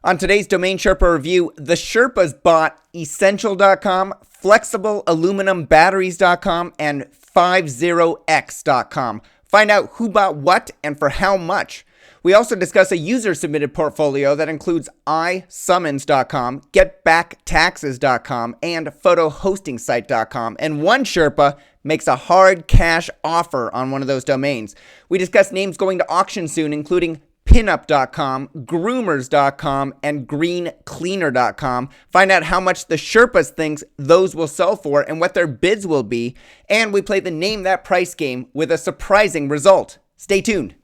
On today's Domain Sherpa review, the Sherpas bought Essential.com, FlexibleAluminumBatteries.com, and 50x.com. Find out who bought what and for how much. We also discuss a user-submitted portfolio that includes iSummons.com, GetBackTaxes.com, and PhotoHostingSite.com. And one Sherpa makes a hard cash offer on one of those domains. We discuss names going to auction soon, including Pinup.com, Groomers.com, and GreenCleaner.com. Find out how much the Sherpas thinks those will sell for and what their bids will be. And we play the Name That Price game with a surprising result. Stay tuned.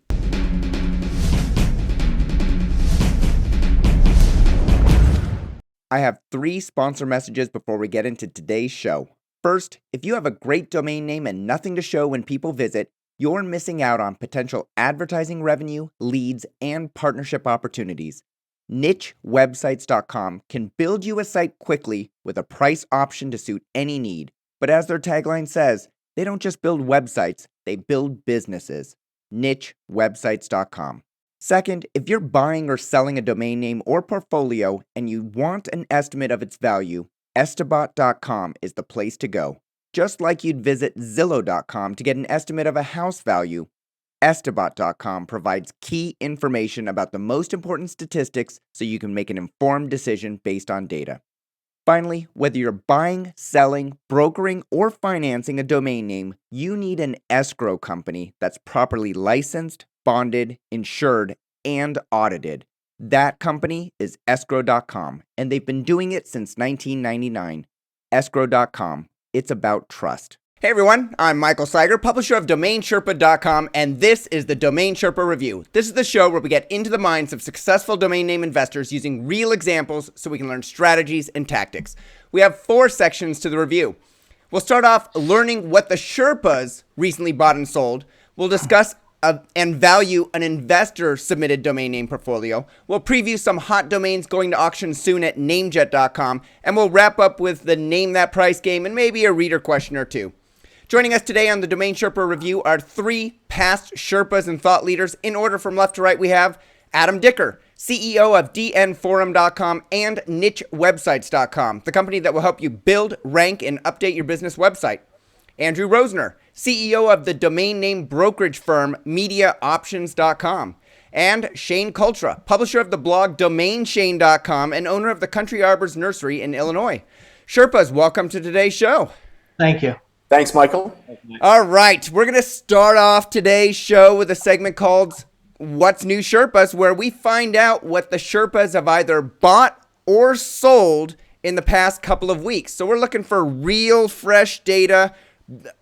I have 3 sponsor messages before we get into today's show. First, if you have a great domain name and nothing to show when people visit, you're missing out on potential advertising revenue, leads, and partnership opportunities. NicheWebsites.com can build you a site quickly with a price option to suit any need. But as their tagline says, they don't just build websites, they build businesses. NicheWebsites.com. Second, if you're buying or selling a domain name or portfolio and you want an estimate of its value, Estabot.com is the place to go. Just like you'd visit Zillow.com to get an estimate of a house value, Estabot.com provides key information about the most important statistics so you can make an informed decision based on data. Finally, whether you're buying, selling, brokering, or financing a domain name, you need an escrow company that's properly licensed, bonded, insured, and audited. That company is Escrow.com, and they've been doing it since 1999. Escrow.com. It's about trust. Hey everyone, I'm Michael Cyger, publisher of DomainSherpa.com, and this is the Domain Sherpa Review. This is the show where we get into the minds of successful domain name investors using real examples so we can learn strategies and tactics. We have 4 sections to the review. We'll start off learning what the Sherpas recently bought and sold. We'll discuss and value an investor-submitted domain name portfolio. We'll preview some hot domains going to auction soon at namejet.com, and we'll wrap up with the Name That Price game and maybe a reader question or 2. Joining us today on the Domain Sherpa Review are 3 past Sherpas and thought leaders. In order from left to right, we have Adam Dicker, CEO of dnforum.com and nichewebsites.com, the company that will help you build, rank, and update your business website. Andrew Rosener, CEO of the domain name brokerage firm MediaOptions.com. And Shane Kultra, publisher of the blog DomainShane.com and owner of the Country Arbors Nursery in Illinois. Sherpas, welcome to today's show. Thank you. Thanks, Michael. All right, we're going to start off today's show with a segment called What's New Sherpas, where we find out what the Sherpas have either bought or sold in the past couple of weeks. So we're looking for real, fresh data,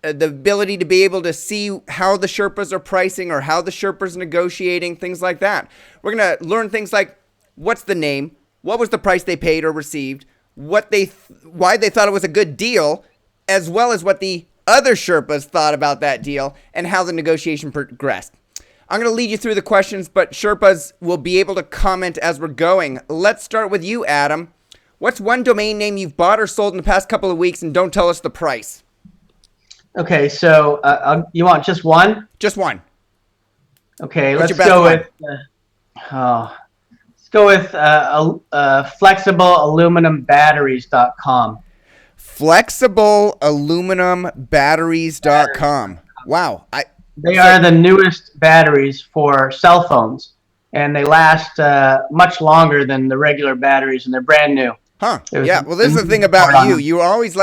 the ability to be able to see how the Sherpas are pricing or how the Sherpas are negotiating, things like that. We're going to learn things like what's the name, what was the price they paid or received, why they thought it was a good deal, as well as what the other Sherpas thought about that deal and how the negotiation progressed. I'm going to lead you through the questions, but Sherpas will be able to comment as we're going. Let's start with you, Adam. What's one domain name you've bought or sold in the past couple of weeks, and don't tell us the price? Okay, so you want just one? Just one. Okay, let's go with FlexibleAluminumBatteries.com. FlexibleAluminumBatteries.com. Wow. They are the newest batteries for cell phones, and they last much longer than the regular batteries, and they're brand new. Huh. Yeah, well, this is the thing about you. You're always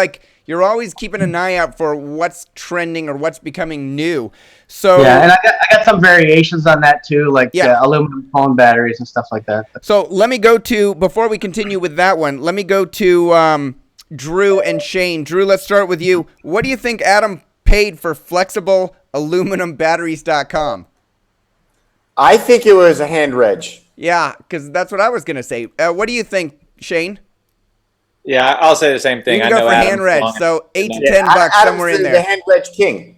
keeping an eye out for what's trending or what's becoming new. So yeah, and I got some variations on that too, like aluminum phone batteries and stuff like that. So let me go to, before we continue with that one, let me go to Drew and Shane. Drew, let's start with you. What do you think Adam paid for FlexibleAluminumBatteries.com? I think it was a hand reg. Yeah, because that's what I was going to say. What do you think, Shane? Yeah, I'll say the same thing. You can go for hand reg, so $8 to $10 Adam's somewhere in there. The hand reg king.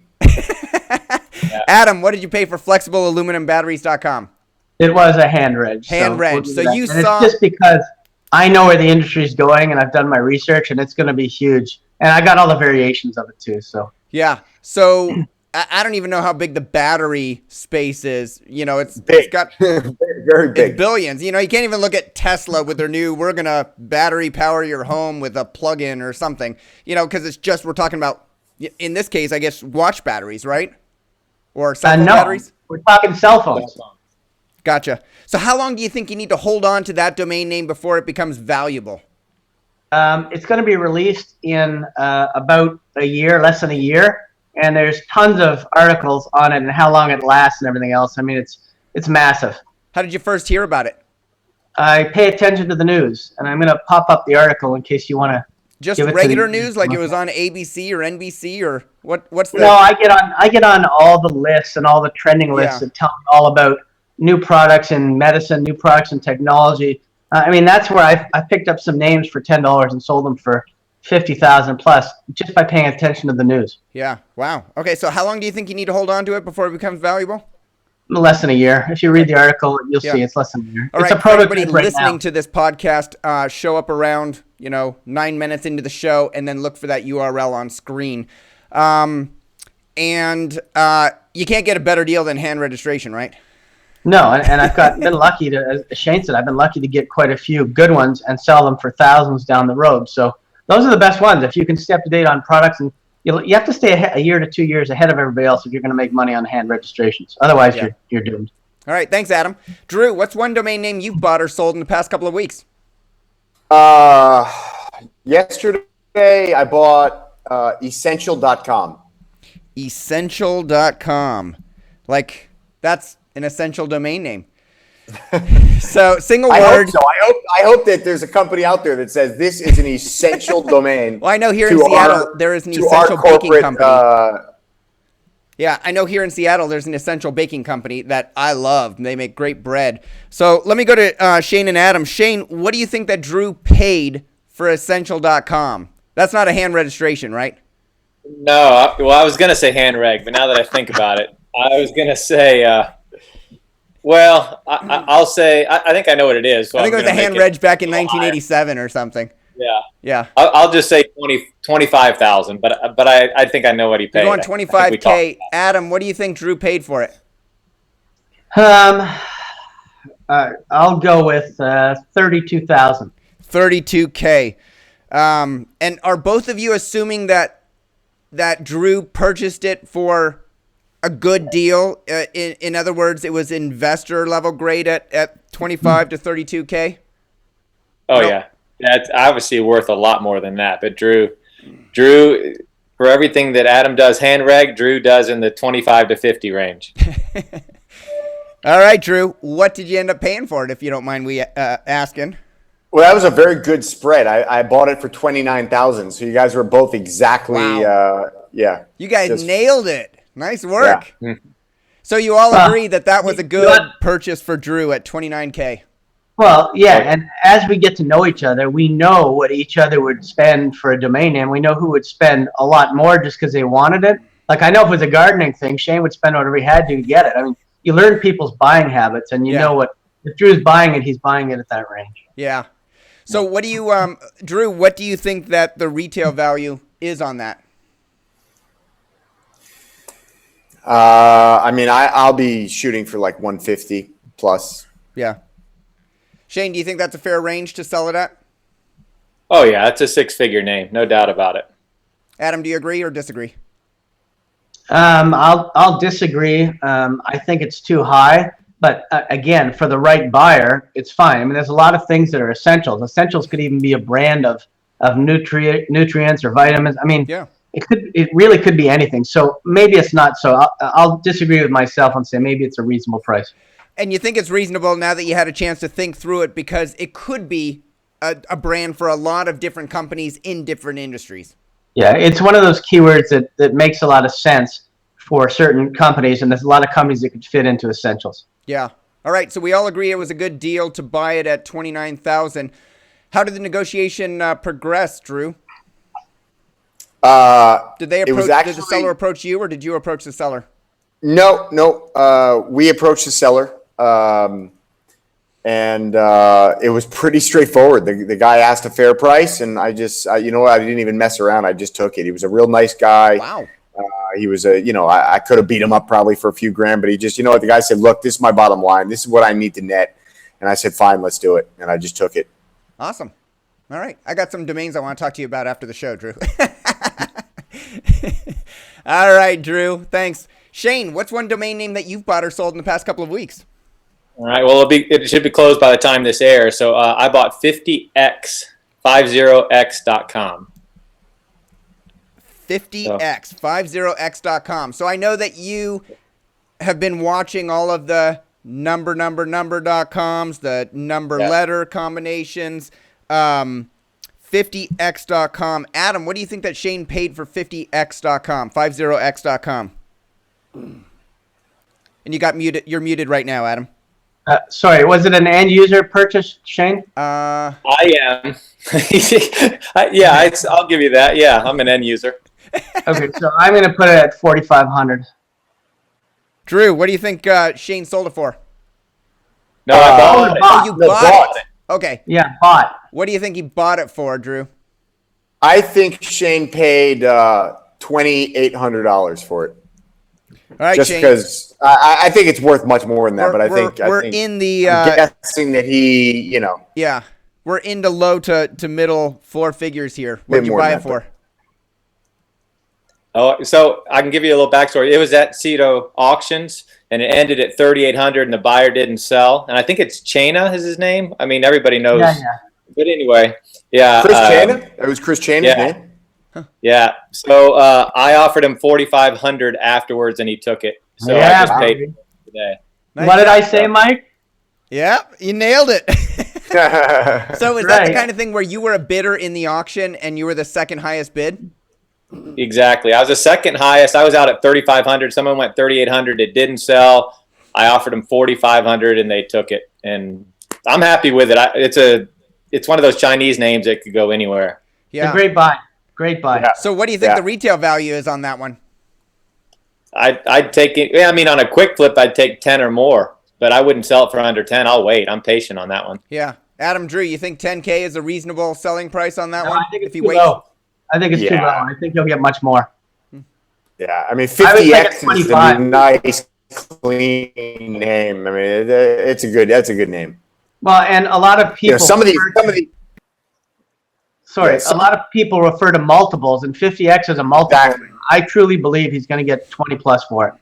Adam, what did you pay for FlexibleAluminumBatteries.com? It was a hand reg. Hand reg. So you and saw. It's just because I know where the industry is going, and I've done my research, and it's going to be huge. And I got all the variations of it too. So yeah. So I don't even know how big the battery space is. You know, it's Big. got Very it's big. billions. You know, you can't even look at Tesla with their new, we're going to battery power your home with a plug-in or something, you know, because it's just, we're talking about, in this case, I guess, watch batteries, right? Or cell phone No, batteries? we're talking cell phones. Gotcha. So how long do you think you need to hold on to that domain name before it becomes valuable? It's going to be released in about a year, less than a year, and there's tons of articles on it and how long it lasts and everything else. I mean, it's massive. How did you first hear about it? I pay attention to the news, and I'm going to pop up the article in case you want to. Just regular news, like it was on ABC or NBC, or what's the? No, I get on all the lists and all the trending lists that tell me all about new products in medicine, new products in technology. I mean, that's where I picked up some names for $10 and sold them for 50,000 plus just by paying attention to the news. Yeah. Wow. Okay. So how long do you think you need to hold on to it before it becomes valuable? Less than a year. If you read the article, you'll see it's less than a year. All it's right, a prototype everybody right listening now. to this podcast, show up around 9 minutes into the show, and then look for that URL on screen. And you can't get a better deal than hand registration, right? No, and I've been lucky to, as Shane said, I've been lucky to get quite a few good ones and sell them for thousands down the road. So those are the best ones. If you can stay up to date on products, and you have to stay a year to 2 years ahead of everybody else if you're going to make money on hand registrations. Otherwise, you're doomed. All right, thanks, Adam. Drew, what's one domain name you've bought or sold in the past couple of weeks? Yesterday I bought essential.com. Essential.com. Like, that's an essential domain name. So, single I word. hope so. I hope that there's a company out there that says this is an essential domain. Well, I know here in Seattle there is an essential baking company. Yeah, I know here in Seattle there's an essential baking company that I love. They make great bread. So let me go to Shane and Adam. Shane, what do you think that Drew paid for essential.com? That's not a hand registration, right? No, well, I was going to say hand reg, but now that I think about it, I was going to say, I'll say, I think I know what it is. So I think it was a hand reg back in 1987 or something. Yeah. Yeah. I'll just say 25,000, but I think I know what he paid. You're going 25K. Adam, what do you think Drew paid for it? I'll go with 32,000. 32K. And are both of you assuming that Drew purchased it for a good deal? In other words, it was investor level grade at 25 to 32K? Oh, yeah. That's obviously worth a lot more than that. But Drew, for everything that Adam does hand reg, Drew does in the 25 to 50 range. All right, Drew, what did you end up paying for it, if you don't mind me asking? Well, that was a very good spread. I bought it for 29,000. So you guys were both exactly, yeah. You guys nailed it. Nice work. Yeah. So you all agree that was a good purchase for Drew at 29K. Well, yeah, and as we get to know each other, we know what each other would spend for a domain name. We know who would spend a lot more just because they wanted it. Like, I know if it was a gardening thing, Shane would spend whatever he had to get it. I mean, you learn people's buying habits, and you know what, if Drew's buying it, he's buying it at that range. Yeah. So what do you, Drew, what do you think that the retail value is on that? I mean, I'll be shooting for like 150 plus. Yeah. Shane, do you think that's a fair range to sell it at? Oh, yeah, it's a six-figure name, no doubt about it. Adam, do you agree or disagree? I'll disagree. I think it's too high, but again, for the right buyer, it's fine. I mean, there's a lot of things that are essentials. Essentials could even be a brand of nutrients or vitamins. I mean, it really could be anything. So maybe it's not so. I'll disagree with myself and say maybe it's a reasonable price. And you think it's reasonable now that you had a chance to think through it because it could be a brand for a lot of different companies in different industries. Yeah, it's one of those keywords that makes a lot of sense for certain companies, and there's a lot of companies that could fit into essentials. Yeah. All right, so we all agree it was a good deal to buy it at $29,000. How did the negotiation progress, Drew? Did the seller approach you, or did you approach the seller? No. We approached the seller, and it was pretty straightforward. The guy asked a fair price, and I just, I didn't even mess around. I just took it. He was a real nice guy. Wow. He was I could have beat him up probably for a few grand, but he just, the guy said, look, this is my bottom line. This is what I need to net. And I said, fine, let's do it. And I just took it. Awesome. All right. I got some domains I want to talk to you about after the show, Drew. All right, Drew. Thanks. Shane, what's one domain name that you've bought or sold in the past couple of weeks? All right. Well, it should be closed by the time this airs. So I bought 50x.com. 50x.com. So I know that you have been watching all of the number.coms, the number letter combinations, 50x.com. Adam, what do you think that Shane paid for 50x.com, 50x.com? And you got muted. You're muted right now, Adam. Sorry, was it an end user purchase, Shane? I am. I'll give you that. Yeah, I'm an end user. Okay, so I'm going to put it at 4,500. Drew, what do you think Shane sold it for? No, I bought it. Oh, you bought it. Okay. Yeah, bought. What do you think he bought it for, Drew? I think Shane paid $2,800 for it. All right, just Shane. because I think it's worth much more than that. But I think I'm guessing that he, Yeah, we're into low to middle four figures here. What did you buy it for? Oh, so I can give you a little backstory. It was at Cedo Auctions, and it ended at 3,800, and the buyer didn't sell. And I think it's Chana is his name. I mean, everybody knows. Yeah. But anyway, yeah. Chris Chana? It was Chris Chana's name? Huh. Yeah. So I offered him 4,500 afterwards, and he took it. So I just paid him today. Nice. What did I say, Mike? Yeah, you nailed it. So is that the kind of thing where you were a bidder in the auction and you were the second highest bid? Exactly. I was the second highest. I was out at 3,500. Someone went 3,800. It didn't sell. I offered them 4,500, and they took it. And I'm happy with it. It's one of those Chinese names that could go anywhere. Yeah, it's a great buy. Great buy. Yeah. So what do you think the retail value is on that one? I'd take it. Yeah, I mean, on a quick flip, I'd take 10 or more, but I wouldn't sell it for under 10. I'll wait. I'm patient on that one. Yeah. Adam, Drew, you think 10K is a reasonable selling price on that one? I think it's if too low. I think it's too low. I think you'll get much more. Yeah, I mean, 50X is a nice, clean name. I mean, that's a good name. Well, and a lot of people. A lot of people refer to multiples, and 50X is a multiple. Exactly. I truly believe he's going to get 20 plus for it.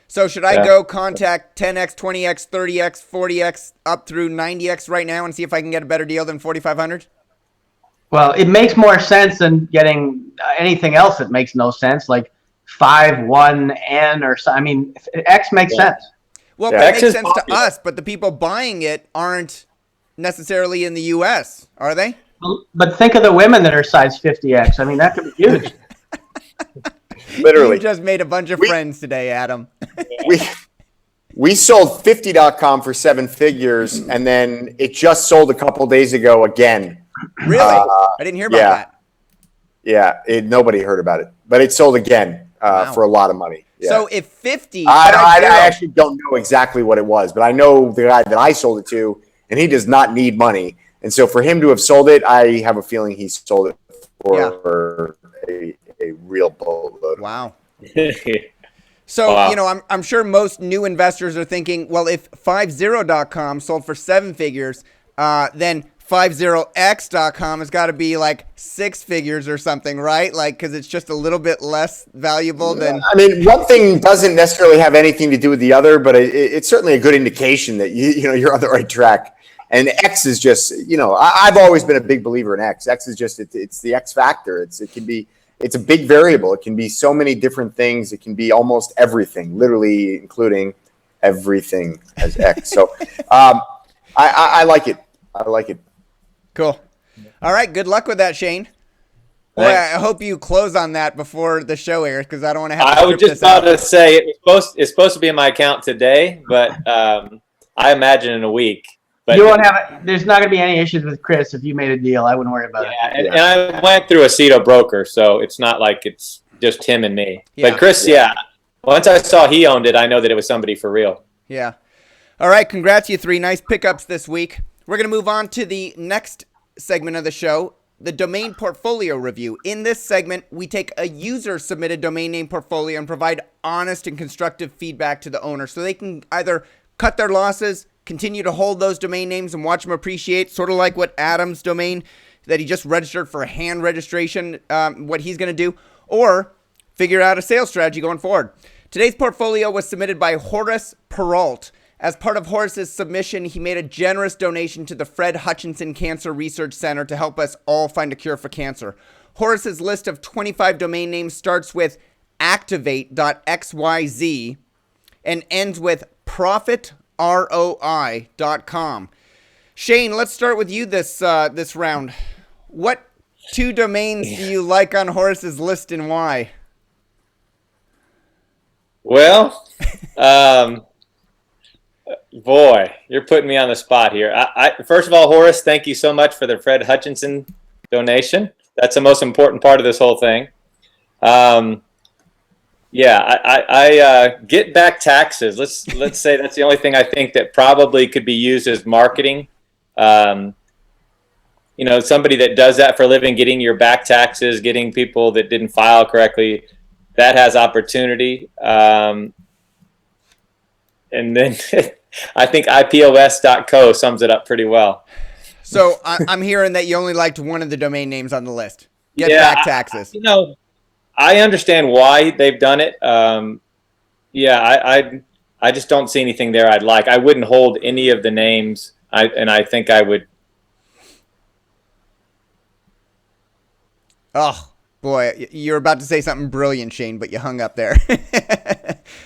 So should I go contact 10X, 20X, 30X, 40X, up through 90X right now and see if I can get a better deal than 4,500? Well, it makes more sense than getting anything else that makes no sense, like 5-1N or so. I mean, X makes sense. Well, it makes sense to us, but the people buying it aren't necessarily in the U.S., are they? But think of the women that are size 50X. I mean, that could be huge. Literally. You just made a bunch of friends today, Adam. We sold 50.com for 7 figures, and then it just sold a couple days ago again. Really? I didn't hear about that. Yeah, nobody heard about it, but it sold again for a lot of money. Yeah. So if 50, I actually don't know exactly what it was, but I know the guy that I sold it to, and he does not need money. And so for him to have sold it, I have a feeling he sold it for a real boatload. Wow. So, I'm sure most new investors are thinking, well, if 50.com sold for 7 figures, then 50x.com has got to be like 6 figures or something, right? Like, because it's just a little bit less valuable than. I mean, one thing doesn't necessarily have anything to do with the other, but it's certainly a good indication that you're on the right track. And X is just, I've always been a big believer in X. X is just it's the X factor. It's a big variable. It can be so many different things. It can be almost everything, literally including everything as X. So I like it. I like it. Cool. All right. Good luck with that, Shane. Boy, I hope you close on that before the show airs because I don't want to have to. I was just about to say it's supposed to be in my account today, but I imagine in a week. But you won't have it. There's not going to be any issues with Chris if you made a deal. I wouldn't worry about it. And I went through a Cedo broker, so it's not like it's just him and me. Yeah. But Chris, once I saw he owned it, I know that it was somebody for real. Yeah. All right. Congrats, you three. Nice pickups this week. We're going to move on to the next segment of the show. the domain portfolio review. In this segment, we take a user-submitted domain name portfolio and provide honest and constructive feedback to the owner so they can either cut their losses, continue to hold those domain names and watch them appreciate, sort of like what Adam's domain that he just registered for hand registration, what he's going to do, or figure out a sales strategy going forward. Today's portfolio was submitted by Horace Perrault. As part of Horace's submission, he made a generous donation to the Fred Hutchinson Cancer Research Center to help us all find a cure for cancer. Horace's list of 25 domain names starts with activate.xyz and ends with profitroi.com. Shane, let's start with you this round. What 2 domains do you like on Horace's list and why? Well, boy, you're putting me on the spot here. First of all, Horace, thank you so much for the Fred Hutchinson donation. That's the most important part of this whole thing. Get back taxes. Let's say that's the only thing I think that probably could be used as marketing. Somebody that does that for a living, getting your back taxes, getting people that didn't file correctly, that has opportunity. And then I think ipos.co sums it up pretty well. So I'm hearing that you only liked one of the domain names on the list. Get back taxes. I understand why they've done it. I just don't see anything there I'd like. I wouldn't hold any of the names. I think I would. Oh, boy, you're about to say something brilliant, Shane, but you hung up there.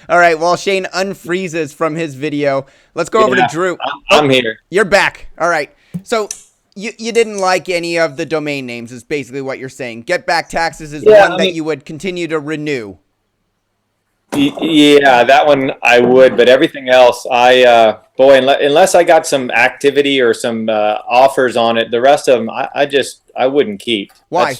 All right, well, Shane unfreezes from his video. Let's go over to Drew. I'm here. You're back. All right. So you didn't like any of the domain names is basically what you're saying. Get back taxes is one that you would continue to renew. Yeah, that one I would, but everything else, unless I got some activity or some offers on it, the rest of them, I wouldn't keep. Why?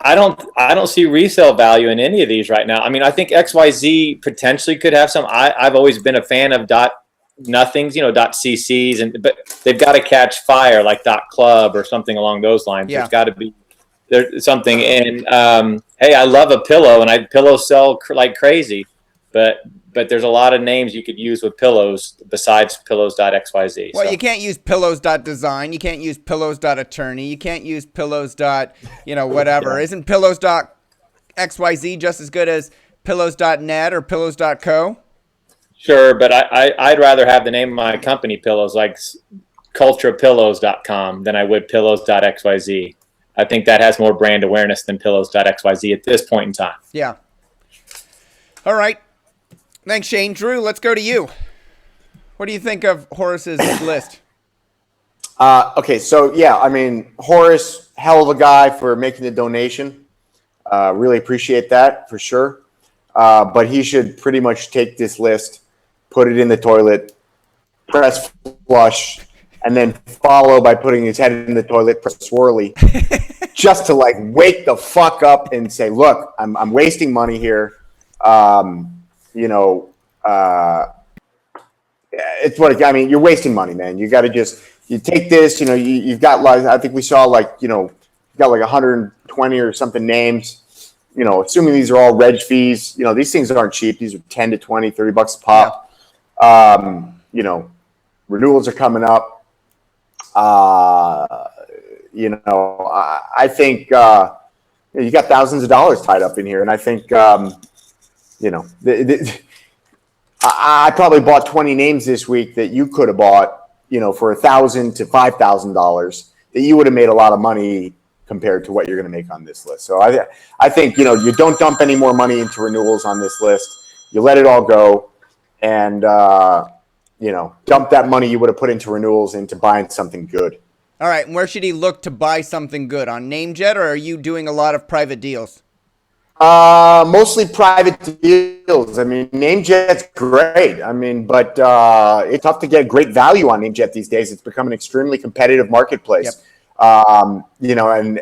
I don't see resale value in any of these right now. I mean, I think XYZ potentially could have some. I've always been a fan of .nothings, .cc's, but they've got to catch fire like .club or something along those lines. Yeah. There's got to be something. And hey, I love a pillow, and pillows sell like crazy, but there's a lot of names you could use with pillows besides pillows.xyz. Well, you can't use pillows.design. You can't use pillows.attorney. You can't use pillows. Whatever. Yeah. Isn't pillows.xyz just as good as pillows.net or pillows.co? Sure, but I'd rather have the name of my company, Pillows, like culturapillows.com than I would pillows.xyz. I think that has more brand awareness than pillows.xyz at this point in time. Yeah. All right. Thanks, Shane. Drew, let's go to you. What do you think of Horace's list? Okay, so yeah, I mean, Horace, hell of a guy for making the donation. Really appreciate that for sure. But he should pretty much take this list, put it in the toilet, press flush, and then follow by putting his head in the toilet, press swirly, just to wake the fuck up and say, look, I'm wasting money here. It's you're wasting money, man. You got to you take this, you've got I think we saw you've got 120 or something names, assuming these are all reg fees, these things aren't cheap. These are 10 to 20, $30 a pop. Yeah. Renewals are coming up. I think, you got thousands of dollars tied up in here. And I think, I probably bought 20 names this week that you could have bought, for $1,000 to $5,000 that you would have made a lot of money compared to what you're going to make on this list. So I think, you don't dump any more money into renewals on this list. You let it all go and, dump that money you would have put into renewals into buying something good. All right. And where should he look to buy something good? On NameJet, or are you doing a lot of private deals? Mostly private deals. I mean, NameJet's great. I mean, but it's tough to get great value on NameJet these days. It's become an extremely competitive marketplace. Yep. And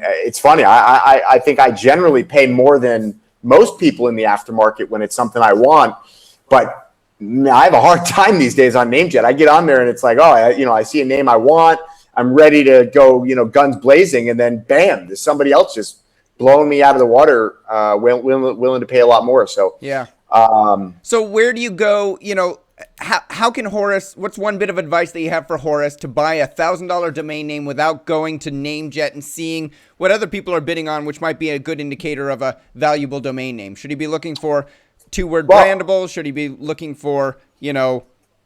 it's funny. I think I generally pay more than most people in the aftermarket when it's something I want, but I have a hard time these days on NameJet. I get on there and it's like, I see a name I want. I'm ready to go, guns blazing, and then bam, there's somebody else just blowing me out of the water, willing to pay a lot more. So yeah. So where do you go? How can Horace? What's one bit of advice that you have for Horace to buy $1,000 domain name without going to NameJet and seeing what other people are bidding on, which might be a good indicator of a valuable domain name? Should he be looking for 2-word brandable? Should he be looking for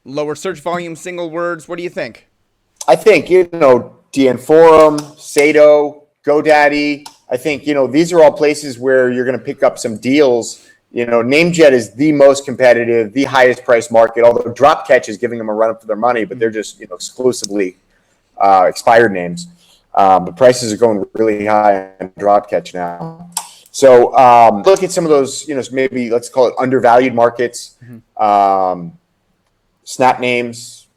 lower search volume single words? What do you think? I think DN Forum, Sato, GoDaddy. I think these are all places where you're going to pick up some deals. NameJet is the most competitive, the highest price market, although Dropcatch is giving them a run up for their money, but th're just exclusively expired names. But prices are going really high on Dropcatch now. So look at some of those, maybe let's call it undervalued markets. Snap Names,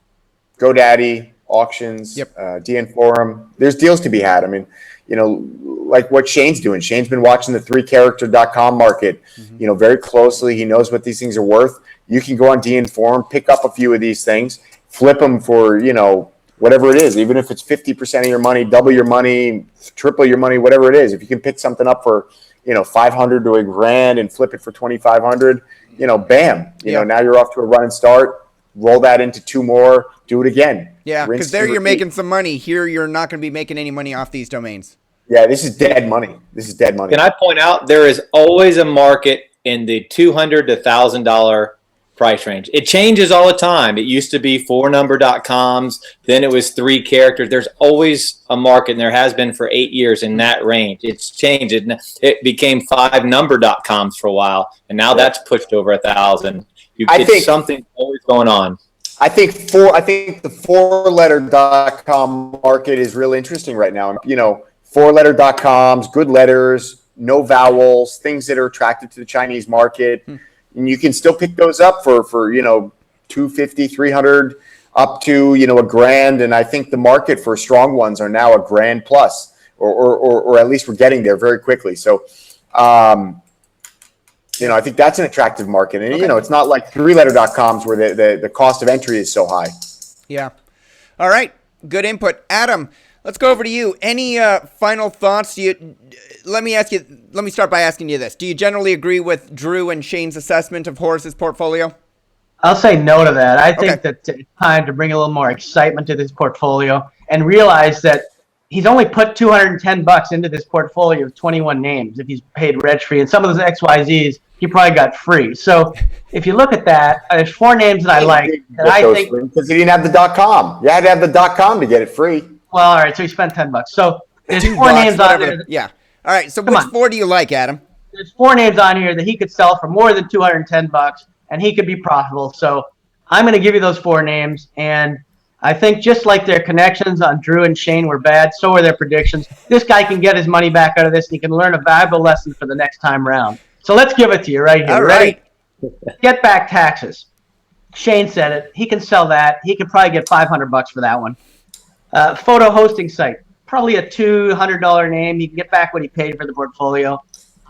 GoDaddy, Auctions, DN Forum. There's deals to be had. I mean, like what Shane's doing. Shane's been watching the 3character.com market, very closely. He knows what these things are worth. You can go on DN Forum, pick up a few of these things, flip them for, whatever it is, even if it's 50% of your money, double your money, triple your money, whatever it is. If you can pick something up for, 500 to $1,000 and flip it for 2,500, bam, now you're off to a running start. Roll that into 2 more, do it again. Yeah, because there you're making some money. Here you're not going to be making any money off these domains. Yeah, this is dead money. Can I point out there is always a market in the $200 to $1,000 price range. It changes all the time. It used to be 4number.coms, then it was 3 characters. There's always a market, and there has been for 8 years in that range. It's changed. It became 5number.coms for a while, and now that's pushed over 1,000. I think something always going on. I think the 4letter.com market is real interesting right now. 4letter.coms, good letters, no vowels, things that are attractive to the Chinese market. And you can still pick those up for $250, $300 up to $1,000. And I think the market for strong ones are now $1,000 plus, or at least we're getting there very quickly. So I think that's an attractive market. And, it's not like 3letter.coms where the cost of entry is so high. Yeah. All right. Good input. Adam, let's go over to you. Any final thoughts? Let me start by asking you this. Do you generally agree with Drew and Shane's assessment of Horace's portfolio? I'll say no to that. I think that it's time to bring a little more excitement to this portfolio and realize that he's only put $210 into this portfolio of 21 names if he's paid reg-free. And some of those XYZs he probably got free. So if you look at that, there's 4 names that I like that I think because he didn't have the .com. You had to have the .com to get it free. Well, all right, so he spent $10. So there's $2, 4 names on there. Yeah. All right. So which 4 do you like, Adam? There's 4 names on here that he could sell for more than $210, and he could be profitable. So I'm going to give you those 4 names, and I think just like their connections on Drew and Shane were bad, so are their predictions. This guy can get his money back out of this, and he can learn a valuable lesson for the next time round. So let's give it to you right here. All right. Ready? Get back taxes. Shane said it. He can sell that. He could probably get $500 for that one. Photo hosting site. Probably a $200 name. You can get back what he paid for the portfolio.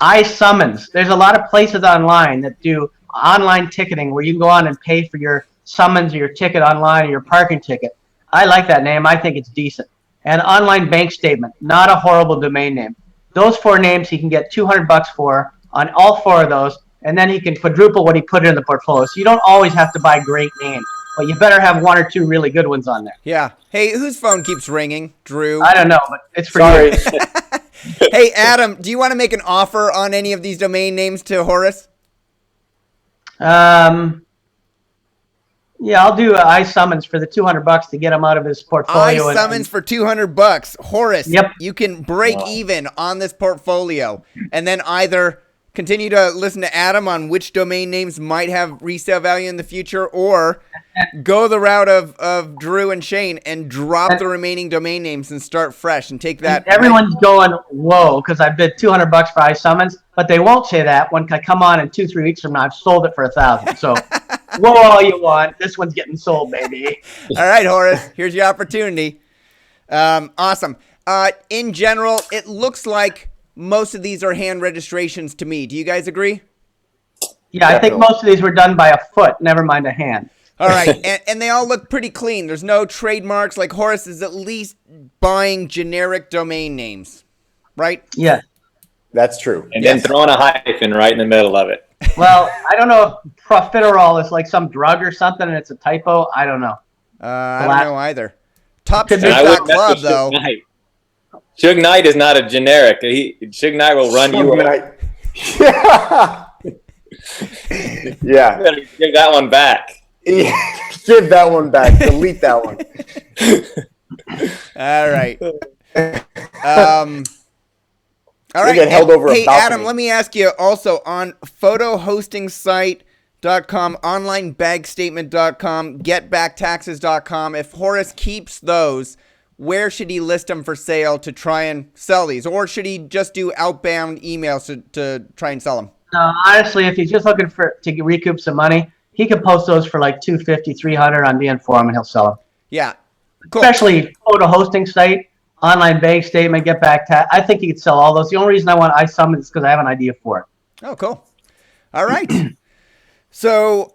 iSummons. There's a lot of places online that do online ticketing where you can go on and pay for your summons or your ticket online or your parking ticket. I like that name. I think it's decent. And online bank statement. Not a horrible domain name. Those 4 names he can get $200 for on all 4 of those, and then he can quadruple what he put in the portfolio. So you don't always have to buy great names, but you better have 1 or 2 really good ones on there. Yeah. Hey, whose phone keeps ringing? Drew? I don't know, but it's for you. Hey, Adam, do you want to make an offer on any of these domain names to Horace? Yeah, I'll do iSummons for the $200 to get him out of his portfolio. iSummons for $200. Horace, yep. You can break even on this portfolio and then either continue to listen to Adam on which domain names might have resale value in the future, or go the route of Drew and Shane and drop the remaining domain names and start fresh and take that. Everyone's going, whoa, because I bid $200 for iSummons, but they won't say that when I come on in 2-3 weeks from now. I've sold it for $1,000. So whoa, all you want. This one's getting sold, baby. All right, Horace, here's your opportunity. Awesome. In general, it looks like most of these are hand registrations to me. Do you guys agree? Yeah, I think most of these were done by a foot, never mind a hand. All right, and they all look pretty clean. There's no trademarks. Like Horace is at least buying generic domain names, right? Yeah. That's true. And then throwing a hyphen right in the middle of it. Well, I don't know if profiterole is like some drug or something and it's a typo. I don't know. I don't know either. Top And I wouldn't mess Club, with though. Suge Knight. Suge Knight is not a generic. Suge Knight will run you over. Yeah. Yeah. You better give that one back. Yeah. Give that one back. Delete that one. All right. All You'll right. get held over a Hey, balcony. Adam, let me ask you also on photohostingsite.com, onlinebagstatement.com, getbacktaxes.com. If Horace keeps those, where should he list them for sale to try and sell these? Or should he just do outbound emails to try and sell them? No, honestly, if he's just looking to recoup some money, he can post those for like $250, $300 on DN Forum and he'll sell them. Yeah. Cool. Especially photo hosting site, online bank statement, get back tax. I think he could sell all those. The only reason I summon is because I have an idea for it. Oh, cool. All right. So,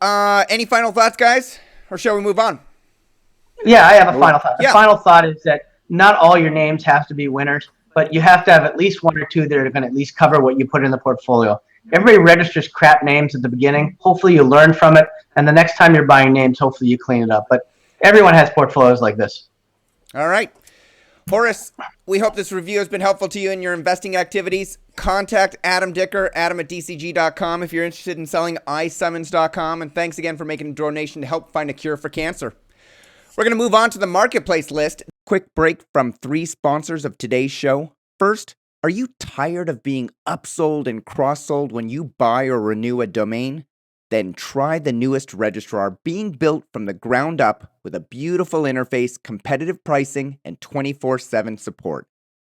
any final thoughts, guys? Or shall we move on? Yeah, I have a final thought. The Yeah. final thought is that not all your names have to be winners, but you have to have at least one or two that are going to at least cover what you put in the portfolio. Everybody registers crap names at the beginning. Hopefully you learn from it, and the next time you're buying names, hopefully you clean it up. But everyone has portfolios like this. All right. Horace, we hope this review has been helpful to you in your investing activities. Contact Adam Dicker, adam@dcg.com if you're interested in selling iSummons.com. And thanks again for making a donation to help find a cure for cancer. We're going to move on to the marketplace list. Quick break from 3 sponsors of today's show. First, are you tired of being upsold and cross-sold when you buy or renew a domain? Then try the newest registrar being built from the ground up with a beautiful interface, competitive pricing, and 24/7 support.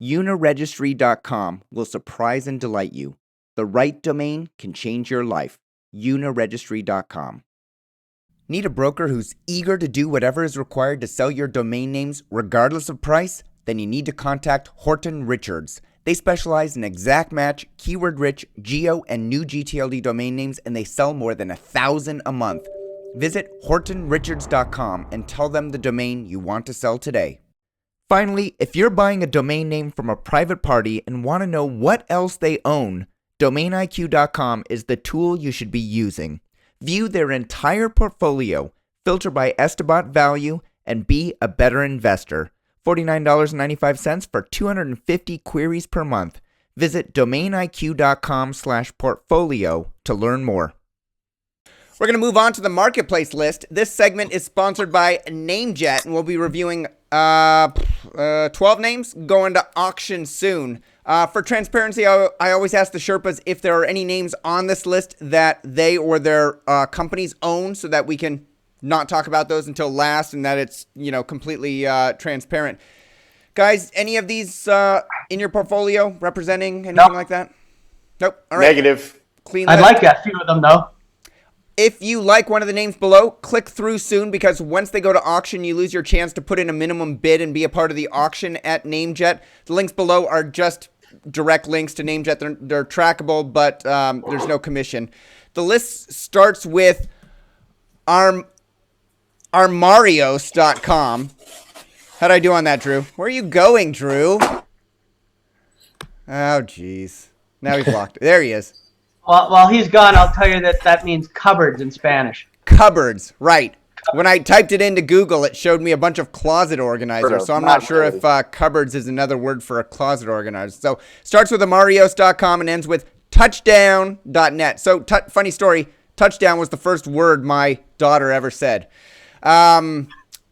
Uniregistry.com will surprise and delight you. The right domain can change your life. Uniregistry.com. Need a broker who's eager to do whatever is required to sell your domain names regardless of price? Then you need to contact Horton Richards. They specialize in exact match, keyword-rich, geo, and new GTLD domain names, and they sell more than 1,000 a month. Visit HortonRichards.com and tell them the domain you want to sell today. Finally, if you're buying a domain name from a private party and want to know what else they own, DomainIQ.com is the tool you should be using. View their entire portfolio, filter by Estabat value, and be a better investor. $49.95 for 250 queries per month. Visit DomainIQ.com/portfolio to learn more. We're going to move on to the marketplace list. This segment is sponsored by NameJet, and we'll be reviewing 12 names going to auction soon. For transparency, I always ask the Sherpas if there are any names on this list that they or their companies own so that we can not talk about those until last and that it's, completely transparent. Guys, any of these in your portfolio representing anything like that? Nope. All right. Negative. Clean I'd list. like a few of them, though. If you like one of the names below, click through soon because once they go to auction, you lose your chance to put in a minimum bid and be a part of the auction at NameJet. The links below are just direct links to NameJet. They're trackable, but there's no commission. The list starts with Armarios.com. How'd I do on that, Drew? Where are you going, Drew? Oh, jeez. Now he's locked. There he is. While he's gone, I'll tell you that means cupboards in Spanish. Cupboards, right. When I typed it into Google, it showed me a bunch of closet organizers, so I'm not sure if cupboards is another word for a closet organizer. So starts with Amarios.com and ends with touchdown.net. So funny story, touchdown was the first word my daughter ever said.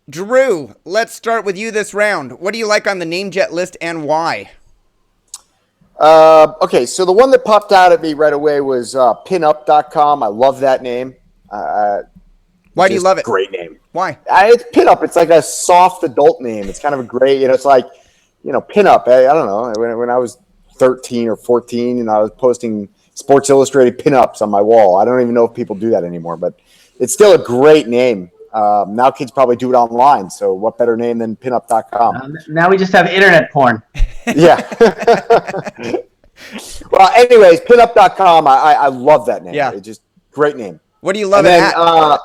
Drew, let's start with you this round. What do you like on the NameJet list and why? Okay, so the one that popped out at me right away was pinup.com. I love that name. Why do you love it? Great name. Why? It's pinup. It's like a soft adult name. It's kind of a great, it's like, pinup. I don't know. When I was 13 or 14 and I was posting Sports Illustrated pinups on my wall. I don't even know if people do that anymore, but it's still a great name. Now kids probably do it online. So what better name than pinup.com? Now we just have internet porn. Yeah. Well, anyways, pinup.com. I love that name. Yeah. It's just great name. What do you love And it then, at?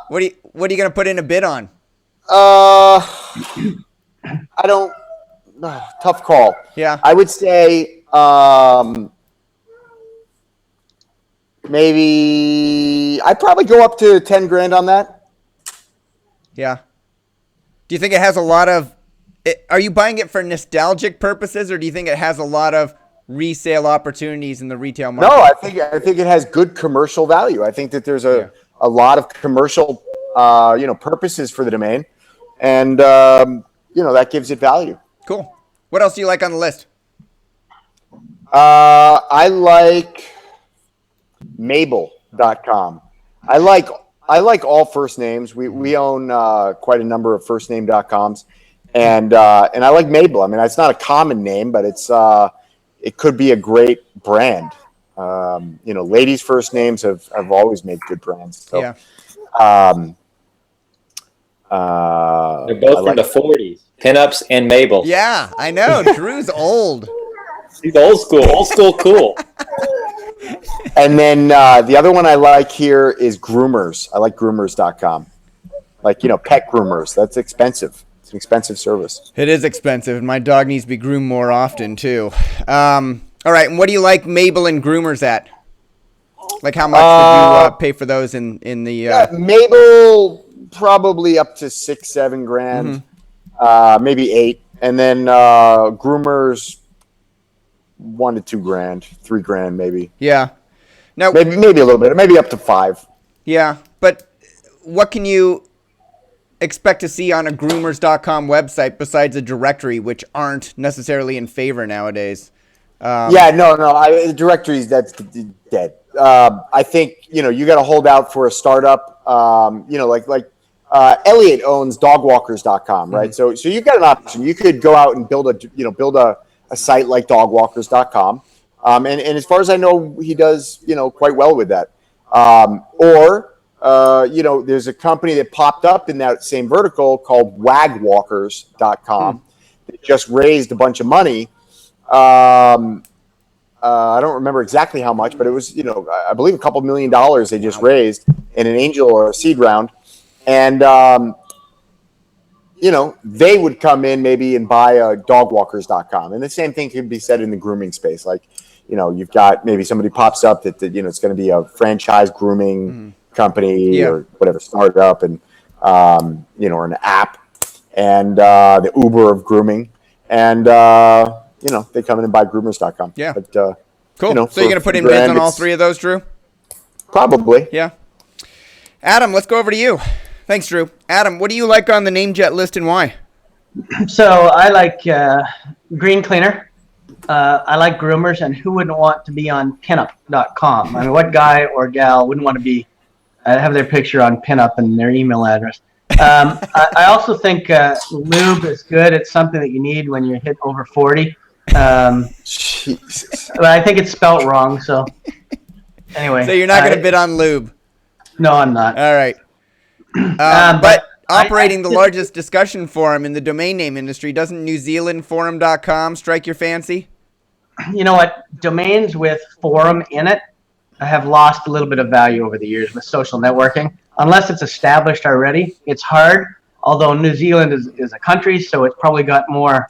What are you going to put in a bid on? I don't. Tough call. Yeah. I would say maybe I'd probably go up to 10 grand on that. Yeah. Do you think it has a lot of? Are you buying it for nostalgic purposes, or do you think it has a lot of resale opportunities in the retail market? No, I think it has good commercial value. I think that there's a lot of commercial purposes for the domain, and that gives it value. Cool. What else do you like on the list? I like Mabel.com. I like all first names. We own quite a number of firstname.coms, and I like Mabel. I mean, it's not a common name, but it could be a great brand. Ladies' first names have always made good brands. So, yeah. They're both from the 40s. Pinups and Mabel. Yeah, I know. Drew's old. He's old school cool. And then the other one I like here is groomers. I like groomers.com. Like, pet groomers. That's expensive. It's an expensive service. It is expensive, and my dog needs to be groomed more often, too. All right, and what do you like Mabel and groomers at? Like, how much would you pay for those in the... Mabel, probably up to 6-7 grand, maybe 8. And then groomers, 1 to 2 grand, 3 grand maybe. Yeah. Now, maybe a little bit, maybe up to 5. Yeah, but what can you expect to see on a groomers.com website besides a directory, which aren't necessarily in favor nowadays? The directories, that's dead. I think, you got to hold out for a startup. Like Elliot owns dogwalkers.com, right? So you've got an option. You could go out and build a site like dogwalkers.com. And as far as I know, he does, quite well with that. There's a company that popped up in that same vertical called wagwalkers.com that just raised a bunch of money. I don't remember exactly how much, but it was, I believe a couple $1 million they just raised in an angel or a seed round. And, they would come in maybe and buy a dogwalkers.com. And the same thing could be said in the grooming space. Like, you've got maybe somebody pops up that it's going to be a franchise grooming company or whatever, startup and, or an app and the Uber of grooming. And, they come in and buy groomers.com. Yeah. But, cool. So you're going to put in bids on all 3 of those, Drew? Probably. Yeah. Adam, let's go over to you. Thanks, Drew. Adam, what do you like on the NameJet list and why? So I like Green Cleaner. I like groomers, and who wouldn't want to be on pinup.com? I mean, what guy or gal wouldn't want to be have their picture on pinup and their email address? I also think lube is good. It's something that you need when you hit over 40. Jesus. But I think it's spelt wrong. So anyway. So you're not going to bid on lube? No, I'm not. All right. But operating the largest discussion forum in the domain name industry, doesn't NewZealandForum.com strike your fancy? You know what? Domains with forum in it have lost a little bit of value over the years with social networking. Unless it's established already, it's hard. Although New Zealand is a country, so it's probably got more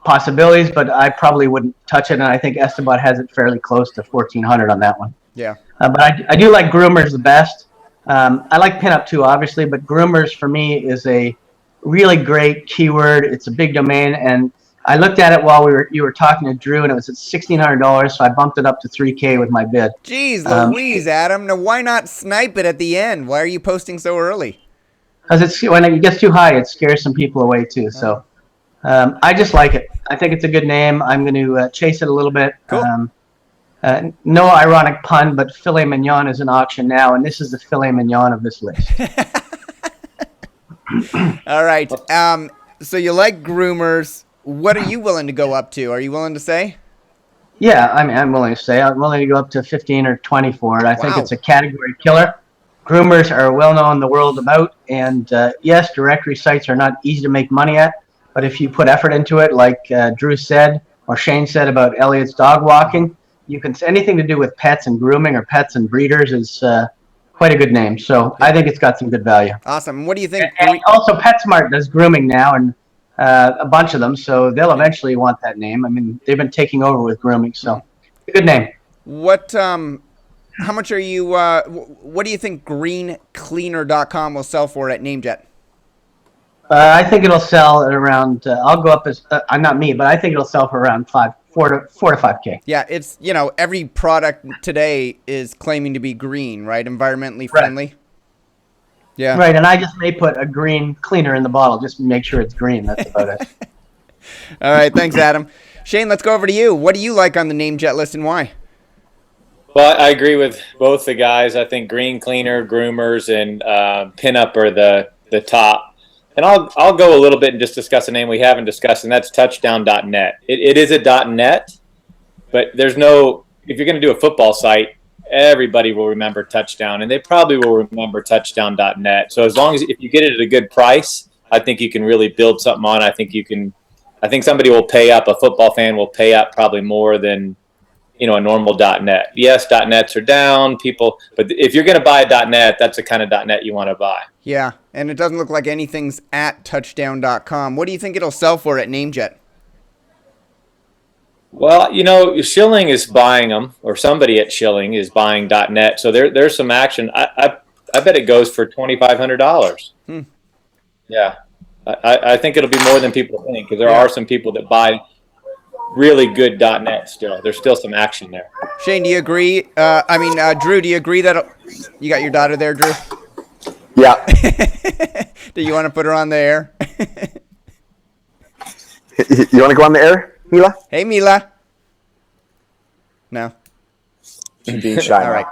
possibilities, but I probably wouldn't touch it, and I think Esteban has it fairly close to 1,400 on that one. Yeah. But I do like groomers the best. I like pinup too, obviously, but groomers for me is a really great keyword. It's a big domain, and I looked at it while you were talking to Drew, and it was at $1,600, so I bumped it up to $3,000 with my bid. Jeez Louise, Adam. Now, why not snipe it at the end? Why are you posting so early? Because when it gets too high, it scares some people away too. So I just like it. I think it's a good name. I'm going to chase it a little bit. Cool. No ironic pun, but filet mignon is in auction now, and this is the filet mignon of this list. All right. So you like groomers. What are you willing to go up to? Are you willing to say? Yeah, I mean, I'm willing to say. I'm willing to go up to 15 or 20 for it. I think it's a category killer. Groomers are well known the world about, and yes, directory sites are not easy to make money at, but if you put effort into it, like Drew said, or Shane said about Elliot's dog walking, you can anything to do with pets and grooming or pets and breeders is quite a good name. So I think it's got some good value. Awesome. What do you think? And also, PetSmart does grooming now, and a bunch of them. So they'll eventually want that name. I mean, they've been taking over with grooming. So good name. What? How much are you? What do you think greencleaner.com will sell for at NameJet? I think it'll sell at around. I'll go up as not me, but I think it'll sell for around 4 to 5K. Yeah, it's every product today is claiming to be green, right? Environmentally friendly. Right. Yeah. Right, and I just may put a green cleaner in the bottle just to make sure it's green. That's about it. All right, thanks, Adam. Shane, let's go over to you. What do you like on the NameJet list and why? Well, I agree with both the guys. I think green cleaner, groomers, and pinup are the top. And I'll go a little bit and just discuss a name we haven't discussed, and that's touchdown.net. It is a .net, but there's no – if you're going to do a football site, everybody will remember Touchdown, and they probably will remember touchdown.net. So as long as – if you get it at a good price, I think you can really build something on. I think somebody will pay up – a football fan will pay up probably more than – a normal .net. Yes, .nets are down, but if you're going to buy a .net, that's the kind of .net you want to buy. Yeah, and it doesn't look like anything's at touchdown.com. What do you think it'll sell for at NameJet? Well, Schilling is buying them, or somebody at Schilling is buying .net, so there's some action. I bet it goes for $2,500. Yeah, I think it'll be more than people think, because there are some people that buy really good .net still. There's still some action there. Shane, do you agree? Drew, do you agree that you got your daughter there, Drew? Yeah. Do you want to put her on the air? You want to go on the air, Mila? Hey, Mila. No. She's being shy. All right.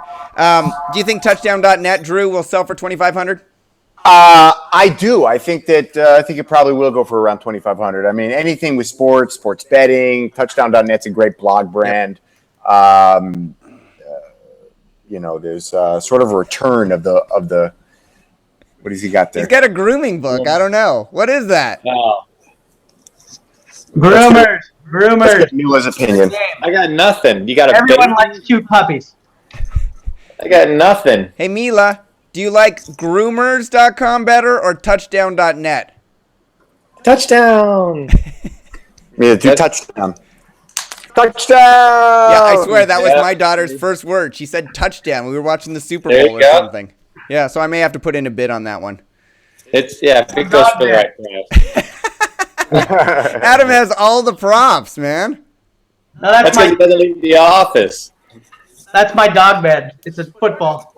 Do you think touchdown.net, Drew, will sell for $2,500? I do. I think that it probably will go for around 2,500. I mean, anything with sports betting, touchdown.net's a great blog brand. Yep. There's sort of a return of the what has he got there? He's got a grooming book. I don't know. What is that? Oh. Groomers. Let's get Mila's opinion. I got nothing. You got Everyone likes cute puppies. I got nothing. Hey, Mila. Do you like groomers.com better or touchdown.net? Touchdown. Yeah, do touchdown. Touchdown. Yeah, I swear that was my daughter's first word. She said touchdown. We were watching the Super Bowl or something. Yeah, so I may have to put in a bid on that one. If it goes for the right price. Adam has all the props, man. No, That's because he doesn't leave the office. That's my dog bed. It's a football.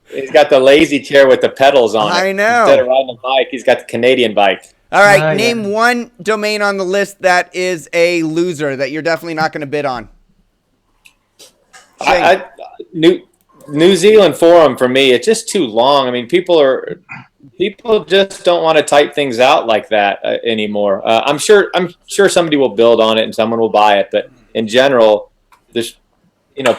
He's got the lazy chair with the pedals on it. I know. Instead of riding a bike, he's got the Canadian bike. All right, name one domain on the list that is a loser that you're definitely not going to bid on. New Zealand forum for me, it's just too long. I mean, people just don't want to type things out like that anymore. I'm sure somebody will build on it and someone will buy it, but in general,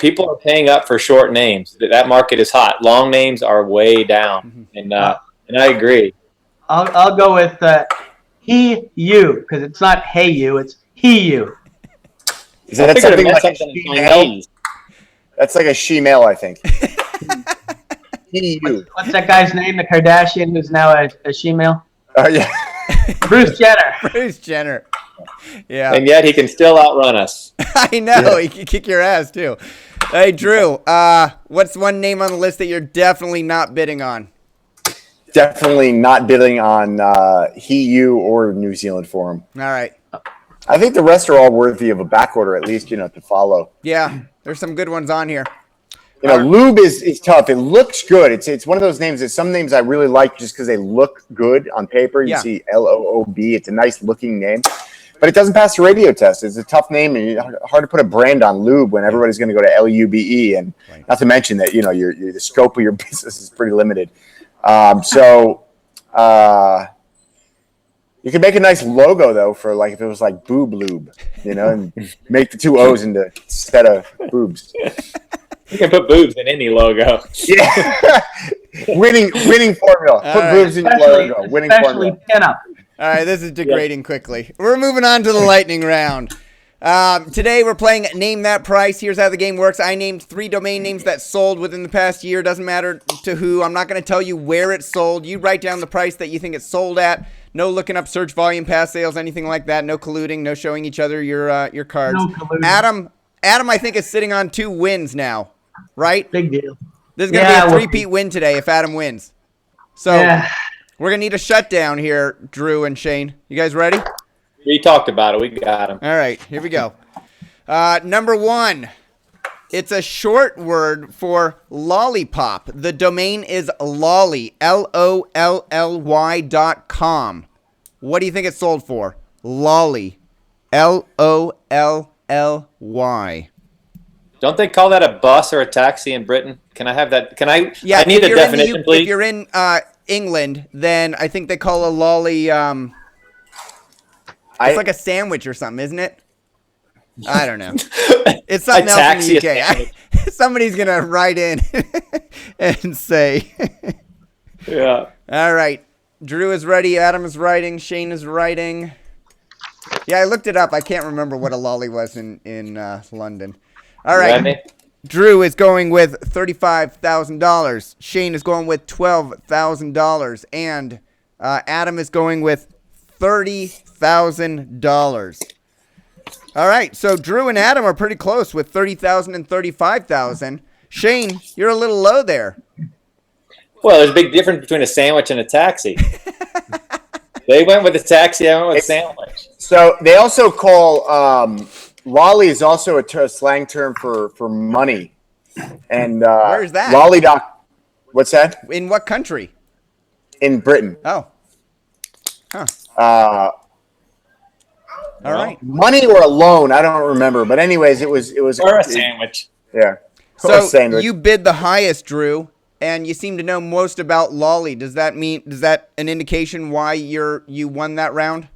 people are paying up for short names. That market is hot. Long names are way down, and I agree. I'll go with he, you, because it's not hey you, it's he, you. Is that something like a she-mail? That's like a she-mail, I think. He, you. What's that guy's name? The Kardashian who's now a she-mail? Oh, yeah. Bruce Jenner. Bruce Jenner. Yeah. And yet he can still outrun us. I know. He can kick your ass, too. Hey, Drew, what's one name on the list that you're definitely not bidding on? Definitely not bidding on he, you, or New Zealand forum. All right. I think the rest are all worthy of a back order, at least, to follow. Yeah, there's some good ones on here. Lube is tough. It looks good. It's one of those names that some names I really like just because they look good on paper. You see Loob. It's a nice looking name, but it doesn't pass the radio test. It's a tough name, and hard to put a brand on Lube when everybody's going to go to Lube, and not to mention that the scope of your business is pretty limited. You could make a nice logo though for like if it was like Boob Lube, and make the two O's into instead of boobs. You can put boobs in any logo. Yeah, winning formula. Put boobs in your logo. Winning formula. Pinup. All right, this is degrading quickly. We're moving on to the lightning round. Today we're playing Name That Price. Here's how the game works. I named 3 domain names that sold within the past year. Doesn't matter to who. I'm not going to tell you where it sold. You write down the price that you think it sold at. No looking up search volume, past sales, anything like that. No colluding. No showing each other your cards. No colluding. Adam, I think is sitting on 2 wins now, right? Big deal. This is going to be a three-peat win today if Adam wins. So we're going to need a shutdown here, Drew and Shane. You guys ready? We talked about it. We got him. All right, here we go. Number 1. It's a short word for lollipop. The domain is lolly, LOLLY.com. What do you think it sold for? Lolly, LOLLY. Don't they call that a bus or a taxi in Britain? Can I have that? Can I? Yeah, I need a definition, please. If you're in England, then I think they call a lolly. It's like a sandwich or something, isn't it? I don't know. It's something else in the UK. Somebody's gonna write in and say. Yeah. All right. Drew is ready. Adam is writing. Shane is writing. Yeah, I looked it up. I can't remember what a lolly was in London. All right. Ready? Drew is going with $35,000. Shane is going with $12,000. And Adam is going with $30,000. All right, so Drew and Adam are pretty close with $30,000 and $35,000. Shane, you're a little low there. Well, there's a big difference between a sandwich and a taxi. They went with the taxi. I went with sandwich. So they also call lolly is also a slang term for money. And where is that? Lolly doc. What's that? In what country? In Britain. Oh. Huh. All right. Money or a loan, I don't remember. But anyways, it was Or a sandwich. Yeah. So you bid the highest, Drew, and you seem to know most about lolly. Does that an indication why you won that round?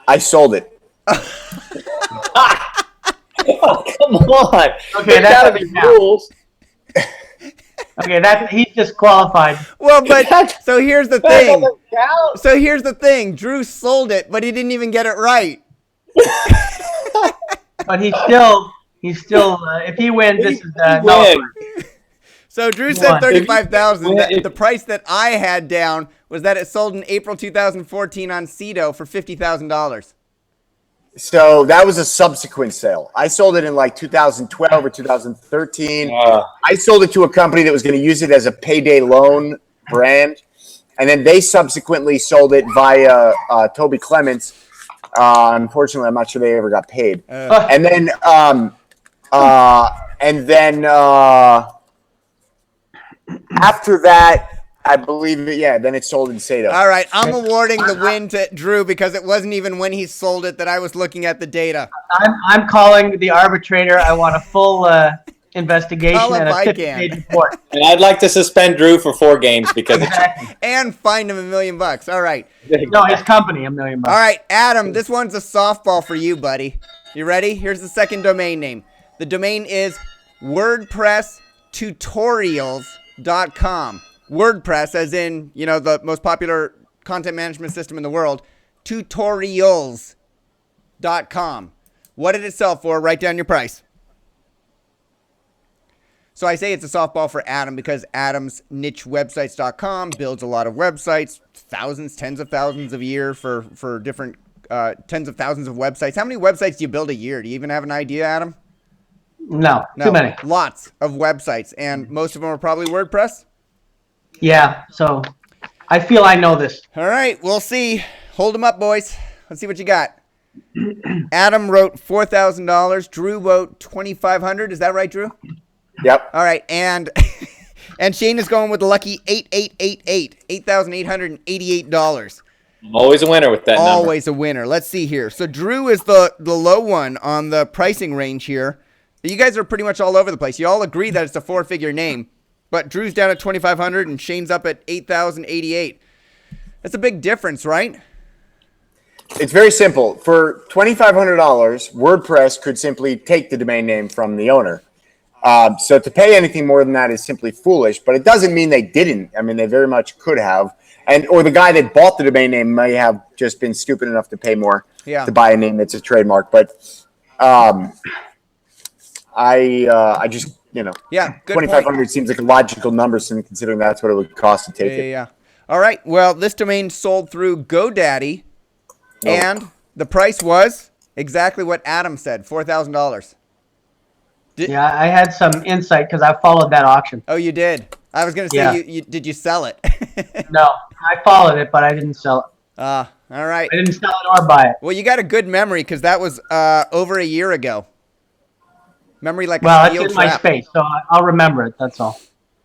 I sold it. Oh, come on. Okay, that's gotta be rules. Okay, he's disqualified. Well, but so here's the thing. So here's the thing. Drew sold it, but he didn't even get it right. But he's still. If he wins, this is no. So Drew said 35,000. The price that I had down was that it sold in April 2014 on Cedo for $50,000. So that was a subsequent sale. I sold it in like 2012 or 2013. I sold it to a company that was going to use it as a payday loan brand. And then they subsequently sold it via Toby Clements. Unfortunately, I'm not sure they ever got paid. And then after that, I believe it. Yeah, then it sold in Sato. All right, I'm awarding the win to Drew because it wasn't even when he sold it that I was looking at the data. I'm calling the arbitrator. I want a full investigation and a 50-page report. And I'd like to suspend Drew for 4 games because and fine him $1 million. All right. No, his company $1 million. All right, Adam, this one's a softball for you, buddy. You ready? Here's the second domain name. The domain is WordPressTutorials.com. WordPress, as in, the most popular content management system in the world, tutorials.com. What did it sell for? Write down your price. So I say it's a softball for Adam because Adam's nichewebsites.com builds a lot of websites, thousands, tens of thousands a year for different tens of thousands of websites. How many websites do you build a year? Do you even have an idea, Adam? No, too many. Lots of websites, and most of them are probably WordPress? Yeah, so I feel I know this. All right, we'll see. Hold them up, boys. Let's see what you got. Adam wrote $4,000. Drew wrote $2,500. Is that right, Drew? Yep. All right, and Shane is going with the lucky 8888, $8,888. Always a winner with that number. Always a winner. Let's see here. So Drew is the low one on the pricing range here. You guys are pretty much all over the place. You all agree that it's a 4-figure name. But Drew's down at $2,500 and Shane's up at $8,088. That's a big difference, right? It's very simple. For $2,500, WordPress could simply take the domain name from the owner. So to pay anything more than that is simply foolish, but it doesn't mean they didn't. I mean, they very much could have. Or the guy that bought the domain name may have just been stupid enough to pay more to buy a name that's a trademark. But I just, Yeah, good 2,500 seems like a logical number, considering that's what it would cost to take it. Yeah. All right. Well, this domain sold through GoDaddy, and the price was exactly what Adam said, $4,000. Yeah, I had some insight because I followed that auction. Oh, you did. I was gonna say, Yeah. did you sell it? No, I followed it, but I didn't sell it. All right. I didn't sell it or buy it. Well, you got a good memory because that was over a year ago. Memory like Well, a it's steel in my trap. space, so I'll remember it. That's all.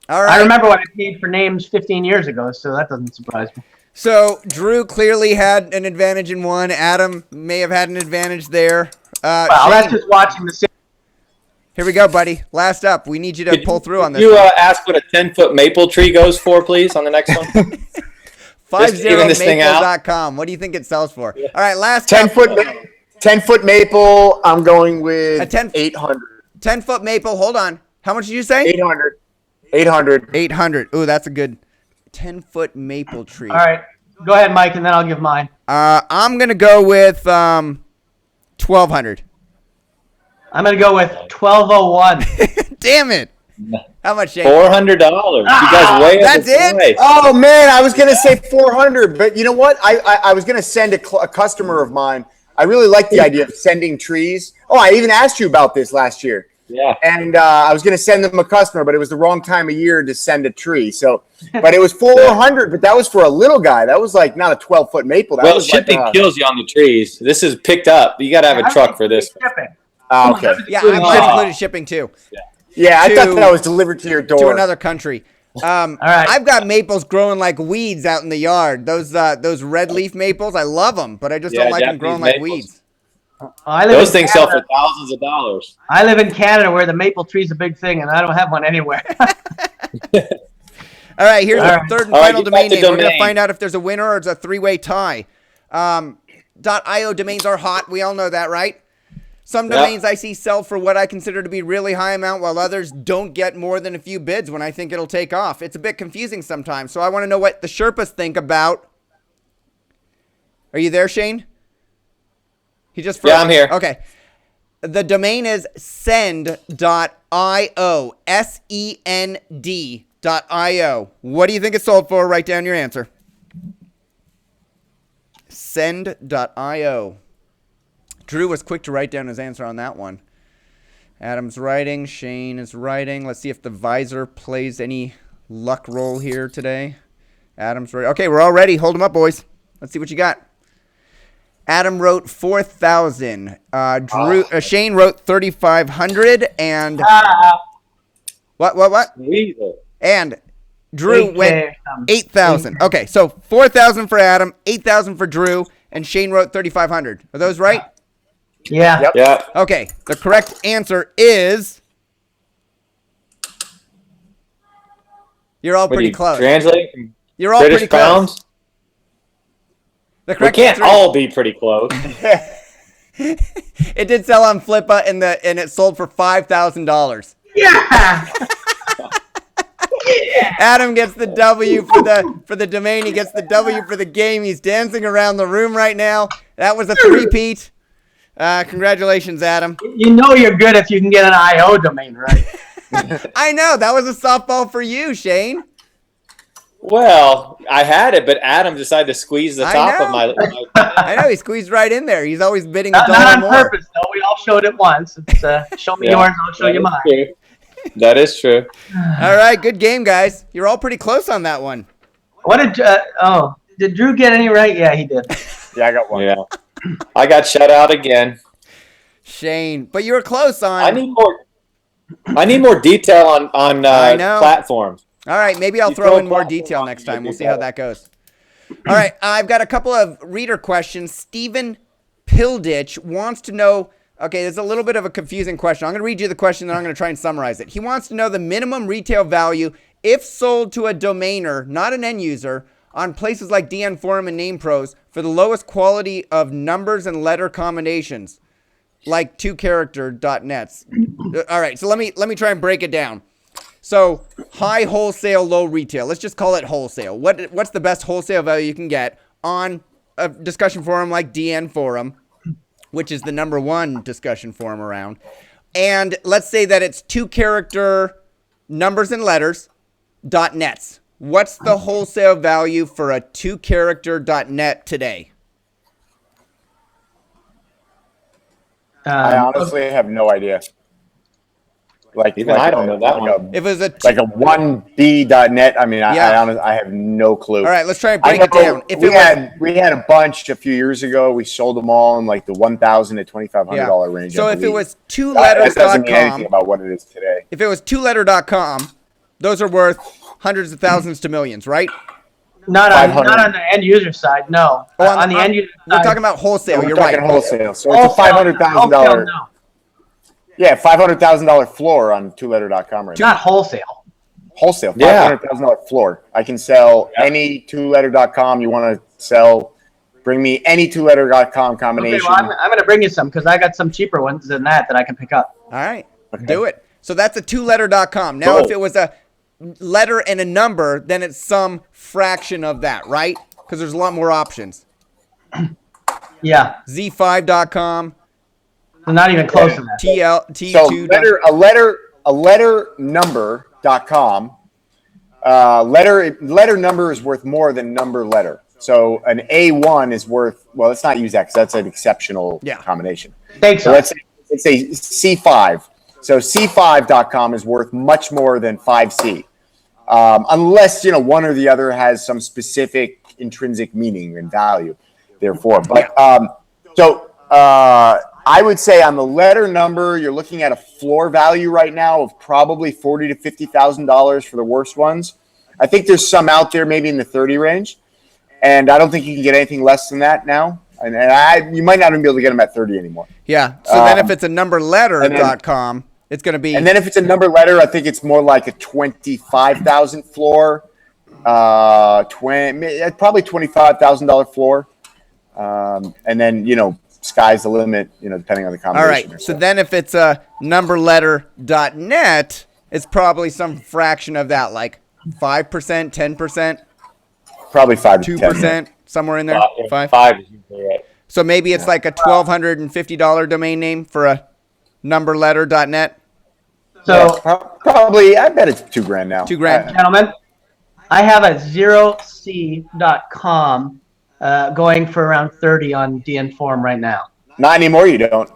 All right. I remember what I paid for names 15 years ago, so that doesn't surprise me. So Drew clearly had an advantage in one. Adam may have had an advantage there. Well, Shane, that's just watching the series. here we go, buddy. Last up. We need you to pull through on this. Could you ask what a 10-foot maple tree goes for, please, on the next one? 50maple.com. What do you think it sells for? Yeah. All right, last 10-foot maple. I'm going with 800. 10-foot maple. Hold on. How much did you say? 800. 800. 800. Ooh, that's a good 10-foot maple tree. All right, go ahead, Mike, and then I'll give mine. I'm gonna go with 1,200. I'm gonna go with 1201. Damn it! How much, Shane? $400. You guys way That's it? Oh man, I was gonna say 400, but you know what? I was gonna send a customer of mine. I really like the idea of sending trees. Oh, I even asked you about this last year. Yeah. And I was gonna send them a customer, but it was the wrong time of year to send a tree. So, but it was 400. But that was for a little guy. That was like not a 12-foot maple. That Well, was shipping like, kills you on the trees. This is picked up. You got to have a truck for this. Shipping. okay. Yeah, I included shipping too. Yeah, I thought that was delivered to your door. To another country. right. I've got maples growing like weeds out in the yard. Those red leaf maples, I love them, but I just don't like them growing like weeds. Those things sell for thousands of dollars. I live in Canada where the maple tree's a big thing, and I don't have one anywhere. All right, here's the third and final domain name. We're going to domain. find out if there's a winner or it's a three-way tie. .io domains are hot. We all know that, right? Some domains I see sell for what I consider to be really high amount, while others don't get more than a few bids when I think it'll take off. It's a bit confusing sometimes, so I want to know what the Sherpas think about. Are you there, Shane? He just froze. Yeah, I'm here. Okay. The domain is send.io. SEND.io. What do you think it sold for? Write down your answer. Send.io. Drew was quick to write down his answer on that one. Adam's writing. Shane is writing. Let's see if the visor plays any luck roll here today. Adam's ready. Okay, we're all ready. Hold them up, boys. Let's see what you got. Adam wrote 4,000. Shane wrote 3,500, and what? And Drew went 8,000. Okay, so 4,000 for Adam, 8,000 for Drew, and Shane wrote 3,500. Are those right? Yeah. Yep. Yeah. Okay, the correct answer is. You're all pretty close. Translate from You're all British pretty close. pounds? The We correct can't answer all be pretty close. it did sell on Flippa and it sold for $5,000. Yeah. Adam gets the W for the domain. He gets the W for the game. He's dancing around the room right now. That was a three-peat. Congratulations, Adam. You know you're good if you can get an IO domain, right? I know. That was a softball for you, Shane. Well, I had it, but Adam decided to squeeze the top of my. I know. He squeezed right in there. He's always bidding a Not dollar on more. purpose, though. We all showed it once. It's, show me yours, I'll show you mine. True. That is true. All right. Good game, guys. You're all pretty close on that one. What did did Drew get any right? Yeah, he did. Yeah, I got one. Yeah. I got shut out again. Shane, but you were close on. I need more detail on I know. platforms. All right, maybe I'll throw in more detail next time. We'll see how that goes. All right, I've got a couple of reader questions. Stephen Pilditch wants to know, okay, there's a little bit of a confusing question. I'm going to read you the question, then I'm going to try and summarize it. He wants to know the minimum retail value if sold to a domainer, not an end user, on places like DN Forum and NamePros for the lowest quality of numbers and letter combinations, like 2-character.nets. All right, so let me try and break it down. So high wholesale, low retail. Let's just call it wholesale. What's the best wholesale value you can get on a discussion forum like DN Forum which is the #1 discussion forum around. And let's say that it's 2-character numbers and letters, .nets. What's the wholesale value for a 2-character .net today? I honestly have no idea. Even I don't know that one. If it was a like a 1B.net, I mean, I have no clue. All right, let's try and break it down. If we had a bunch a few years ago. We sold them all in like the $1,000 to $2,500 range. So if it was that doesn't mean anything twoletters.com, about what it is today. if it was tweletter.com, those are worth hundreds of thousands to millions, right? Not on the end user side, no. On the end user side, we're talking about wholesale. We're You're talking right. wholesale. So it's a $500,000. Wholesale, no. Yeah, $500,000 floor on tweletter.com right now. Not wholesale. Wholesale, Yeah. $500,000 floor. I can sell any tweletter.com you want to sell. Bring me any tweletter.com Okay, combination. well, I'm going to bring you some because I got some cheaper ones than that I can pick up. All right, Okay. do it. So that's a tweletter.com. Now, Cool. if it was a letter and a number, then it's some fraction of that, right? Because there's a lot more options. Yeah, Z5.com, so not even close to that. So T2. a letter number.com. Letter number is worth more than number letter. So an A1 is worth, well, let's not use that because that's an exceptional combination. Thanks. So let's say C5. So C5.com is worth much more than 5C. Unless, one or the other has some specific intrinsic meaning and value, therefore. But I would say on the letter number, you're looking at a floor value right now of probably $40,000 to $50,000 for the worst ones. I think there's some out there maybe in the 30 range, and I don't think you can get anything less than that now. And you might not even be able to get them at 30 anymore. Yeah. So then if it's a numberletter.com, it's going to be. And then if it's a number letter, I think it's more like a 25,000 floor, probably $25,000 floor. And then, sky's the limit, depending on the combination. All right. So then if it's a numberletter.net, it's probably some fraction of that, like 5%, 10%, probably 5 to 10. 2%, somewhere in there. Five. Five is usually right. So maybe it's like a $1,250 domain name for a numberletter.net. So, probably, I bet it's $2,000 now. $2,000. gentlemen, I have a 0c.com going for around 30 on DN Forum right now. Not anymore, you don't.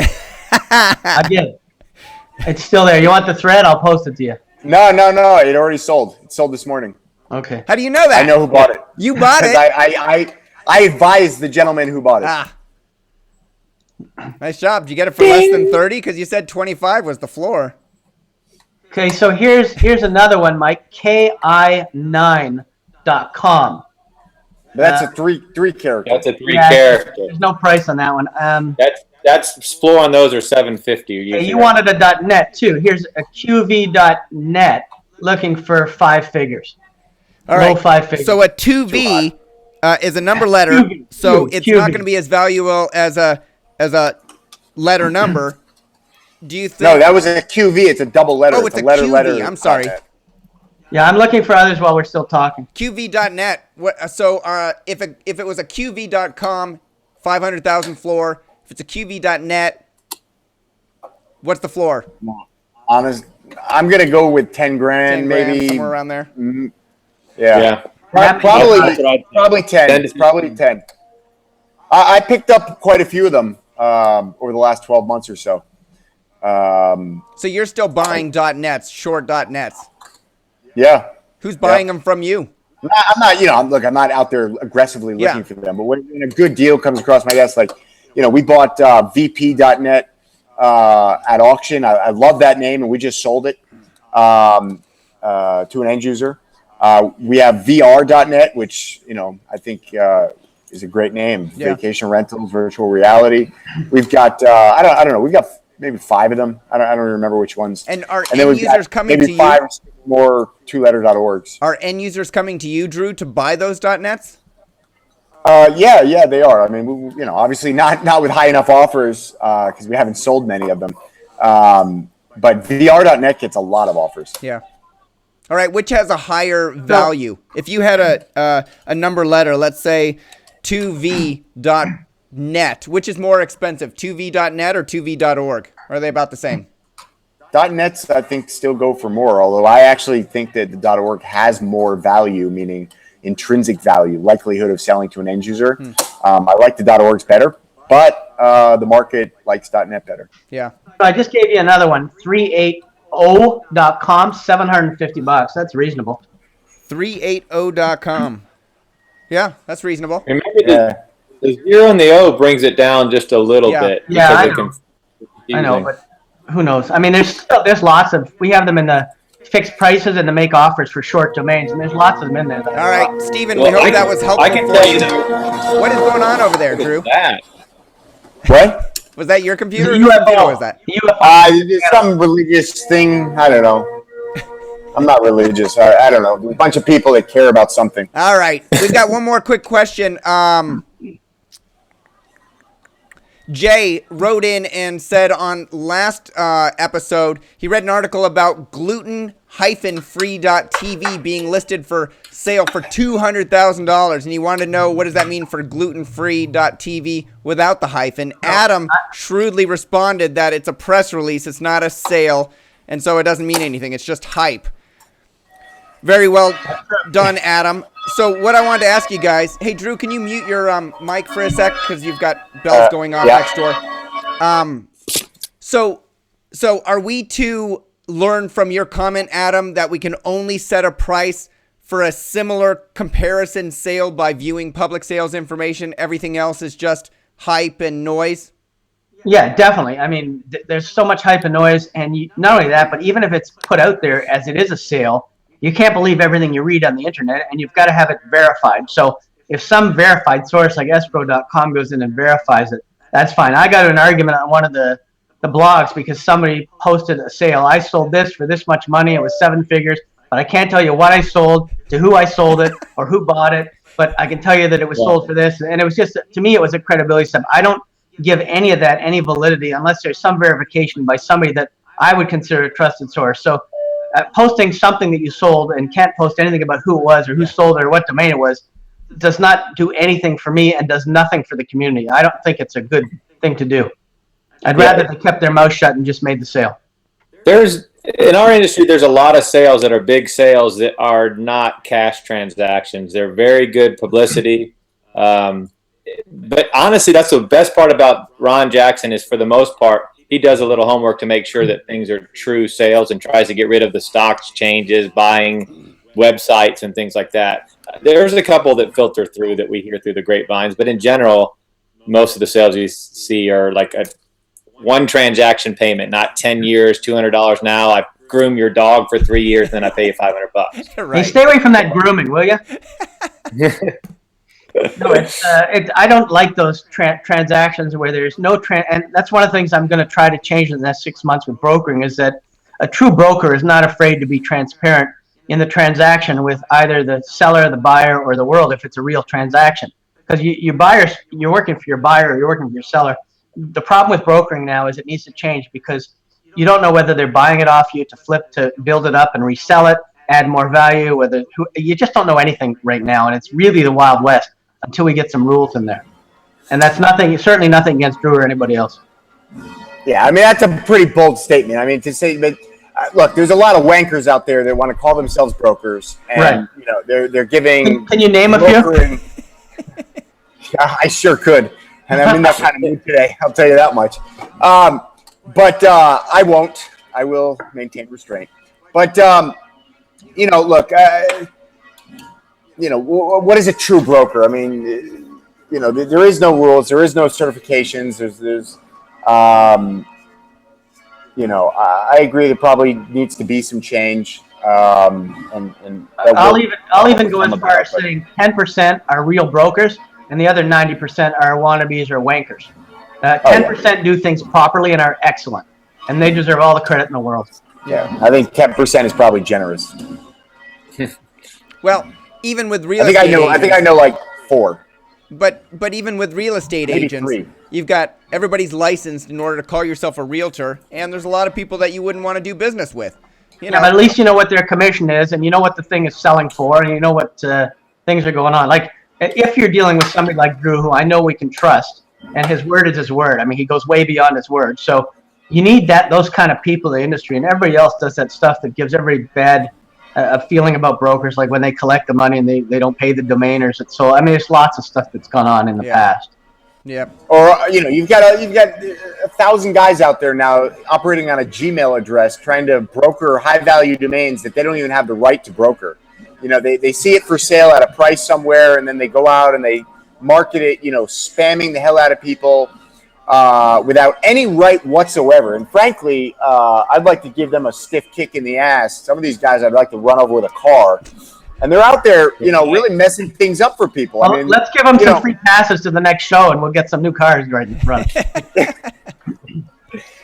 I get it. It's still there. You want the thread? I'll post it to you. No. It already sold. It sold this morning. Okay. How do you know that? I know who bought it. You bought it? I advised the gentleman who bought it. Nice job. Did you get it for less than 30? Because you said 25 was the floor. Okay, so here's another one, Mike. ki9.com. That's a three character. That's a 3-character. There's no price on that one. That's floor on those are $750. Okay, you wanted a .net too. Here's a qv.net looking for 5 figures. All right. Low 5 figures. So a 2V is a number letter, so it's not going to be as valuable as a letter number. Do you think? No, that was a QV. It's a double letter. Oh, it's a letter. QV. Letter. I'm sorry. Yeah, I'm looking for others while we're still talking. QV.net. So if it was a QV.com, 500,000 floor. If it's a QV.net, what's the floor? Honest, I'm gonna go with $10,000, 10 grand, maybe somewhere around there. Yeah. Probably 10. It's probably 10. I picked up quite a few of them over the last 12 months or so. So you're still buying .nets, short .nets. Yeah. Who's buying them from you? I'm not, I'm not out there aggressively looking for them. But when a good deal comes across my desk, we bought VP.net at auction. I love that name, and we just sold it to an end user. We have VR.net, which, I think is a great name. Yeah. Vacation rentals, virtual reality. We've got, I don't know, we've got maybe 5 of them. I don't remember which ones. And are then end we've got users coming maybe to 5 you? or 6 more two-letter.orgs. Are end users coming to you, Drew, to buy those .nets? Yeah, they are. I mean, obviously not with high enough offers because we haven't sold many of them. But VR.net gets a lot of offers. Yeah. All right, which has a higher value? If you had a number letter, let's say 2V.net, .net. Which is more expensive, 2v.net or 2v.org? Or are they about the same? .nets, I think, still go for more, although I actually think that the .org has more value, meaning intrinsic value, likelihood of selling to an end user. I like the .orgs better, but the market likes .net better. Yeah. I just gave you another one, 380.com, $750. That's reasonable. 380.com. Yeah, that's reasonable. Remember the zero and the O brings it down just a little bit. Yeah, I know, but who knows? I mean, there's lots of, we have them in the fixed prices and to make offers for short domains, and there's lots of them in there. All right, Stephen, we hope that was helpful. I can for tell you. What is going on over there, Drew? What? Was that your computer? UFO. Whose computer was that? It's some religious thing. I don't know. I'm not religious. I don't know. A bunch of people that care about something. All right. We've got one more quick question. Jay wrote in and said on last episode, he read an article about gluten-free.tv being listed for sale for $200,000. And he wanted to know, what does that mean for gluten-free.tv without the hyphen? Adam shrewdly responded that it's a press release. It's not a sale. And so it doesn't mean anything. It's just hype. Very well done, Adam. So what I wanted to ask you guys, hey, Drew, can you mute your mic for a sec? Because you've got bells going off next door. So are we to learn from your comment, Adam, that we can only set a price for a similar comparison sale by viewing public sales information? Everything else is just hype and noise? Yeah, definitely. I mean, there's so much hype and noise, and not only that, but even if it's put out there as it is a sale, you can't believe everything you read on the internet, and you've got to have it verified. So if some verified source like escrow.com goes in and verifies it, that's fine. I got an argument on one of the blogs because somebody posted a sale. I sold this for this much money. It was 7 figures, but I can't tell you what I sold, to who I sold it, or who bought it, but I can tell you that it was sold for this. And it was just, to me, it was a credibility step. I don't give any of that any validity unless there's some verification by somebody that I would consider a trusted source. So posting something that you sold and can't post anything about who it was or who sold it or what domain it was does not do anything for me and does nothing for the community. I don't think it's a good thing to do. I'd rather they kept their mouth shut and just made the sale. In our industry, there's a lot of sales that are big sales that are not cash transactions. They're very good publicity. But honestly, that's the best part about Ron Jackson is, for the most part, he does a little homework to make sure that things are true sales and tries to get rid of the stocks changes, buying websites and things like that. There's a couple that filter through that we hear through the grapevines, but in general, most of the sales you see are like a one transaction payment, not 10 years, $200 now. I groom your dog for 3 years, then I pay you $500. Right. Hey, stay away from that grooming, will you? No, I don't like those transactions where there's no and that's one of the things I'm going to try to change in the next 6 months with brokering, is that a true broker is not afraid to be transparent in the transaction with either the seller, the buyer, or the world if it's a real transaction. Because you're working for your buyer or you're working for your seller. The problem with brokering now is it needs to change because you don't know whether they're buying it off you to flip, to build it up and resell it, add more value. You just don't know anything right now, and it's really the Wild West until we get some rules in there. And that's certainly nothing against Drew or anybody else. Yeah, I mean, that's a pretty bold statement. I mean, to say that, look, there's a lot of wankers out there that want to call themselves brokers, and you know, they're giving. Can you name a few? Yeah, I sure could, and I'm in that kind of mood today. I'll tell you that much. But I won't. I will maintain restraint. But you know, look. You know, what is a true broker? I mean, you know, there is no rules. There is no certifications. There's you know, I agree there probably needs to be some change. And I'll even go as far as saying 10% are real brokers and the other 90% are wannabes or wankers. 10% do things properly and are excellent, and they deserve all the credit in the world. Yeah, I think 10% is probably generous. Well, even with real estate agents, I think I know like 4. But even with real estate Maybe agents, 3. You've got everybody's licensed in order to call yourself a realtor, and there's a lot of people that you wouldn't want to do business with. You know? Yeah, but at least you know what their commission is, and you know what the thing is selling for, and you know what things are going on. Like, if you're dealing with somebody like Drew, who I know we can trust, and his word is his word. I mean, he goes way beyond his word. So you need those kind of people in the industry, and everybody else does that stuff that gives everybody bad a feeling about brokers, like when they collect the money and they don't pay the domainers. So I mean, there's lots of stuff that's gone on in the past. Yep. Or you've got 1,000 guys out there now operating on a Gmail address trying to broker high value domains that they don't even have the right to broker. They see it for sale at a price somewhere, and then they go out and they market it, spamming the hell out of people without any right whatsoever. And frankly, I'd like to give them a stiff kick in the ass. Some of these guys I'd like to run over with a car. And they're out there, really messing things up for people. Well, I mean, let's give them some free passes to the next show, and we'll get some new cars right in front.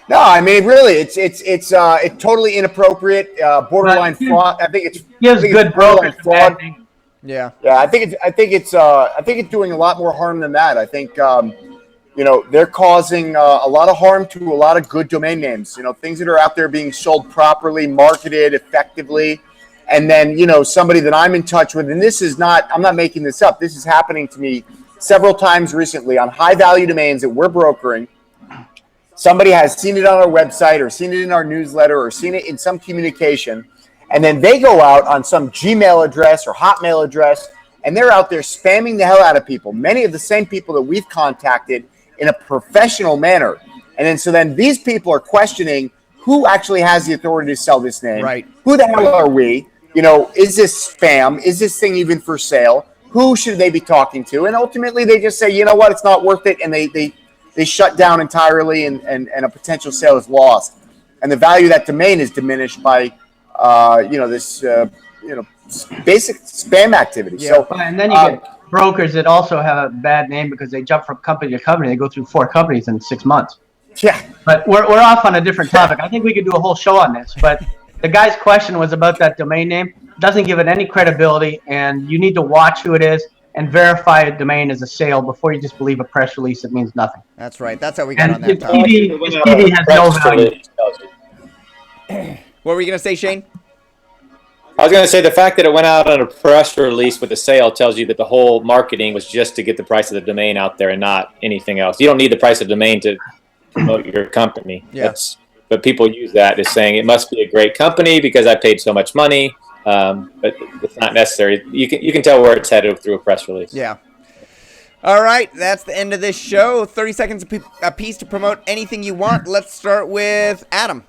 No, I mean, really, it's totally inappropriate, borderline fraud. I think it's good brokers fraud. Yeah. I think it's doing a lot more harm than that. I think they're causing a lot of harm to a lot of good domain names. Things that are out there being sold properly, marketed effectively. And then, somebody that I'm in touch with, and I'm not making this up. This is happening to me several times recently on high value domains that we're brokering. Somebody has seen it on our website or seen it in our newsletter or seen it in some communication. And then they go out on some Gmail address or Hotmail address, and they're out there spamming the hell out of people. Many of the same people that we've contacted in a professional manner. And then these people are questioning who actually has the authority to sell this name. Right. Who the hell are we? Is this spam? Is this thing even for sale? Who should they be talking to? And ultimately, they just say, you know what, it's not worth it, and they shut down entirely, and a potential sale is lost, and the value of that domain is diminished by this basic spam activity. Yeah. So, and then you get brokers that also have a bad name because they jump from company to company. They go through 4 companies in 6 months. Yeah. But we're off on a different topic. I think we could do a whole show on this, but the guy's question was about that domain name. Doesn't give it any credibility, and you need to watch who it is and verify a domain as a sale before you just believe a press release that means nothing. That's right. That's how we got on that topic. TV has no value. What were you going to say, Shane? I was going to say the fact that it went out on a press release with a sale tells you that the whole marketing was just to get the price of the domain out there and not anything else. You don't need the price of the domain to promote your company. Yeah. But people use that as saying it must be a great company because I paid so much money. But it's not necessary. You can tell where it's headed through a press release. Yeah. All right, that's the end of this show. 30 seconds a piece to promote anything you want. Let's start with Adam.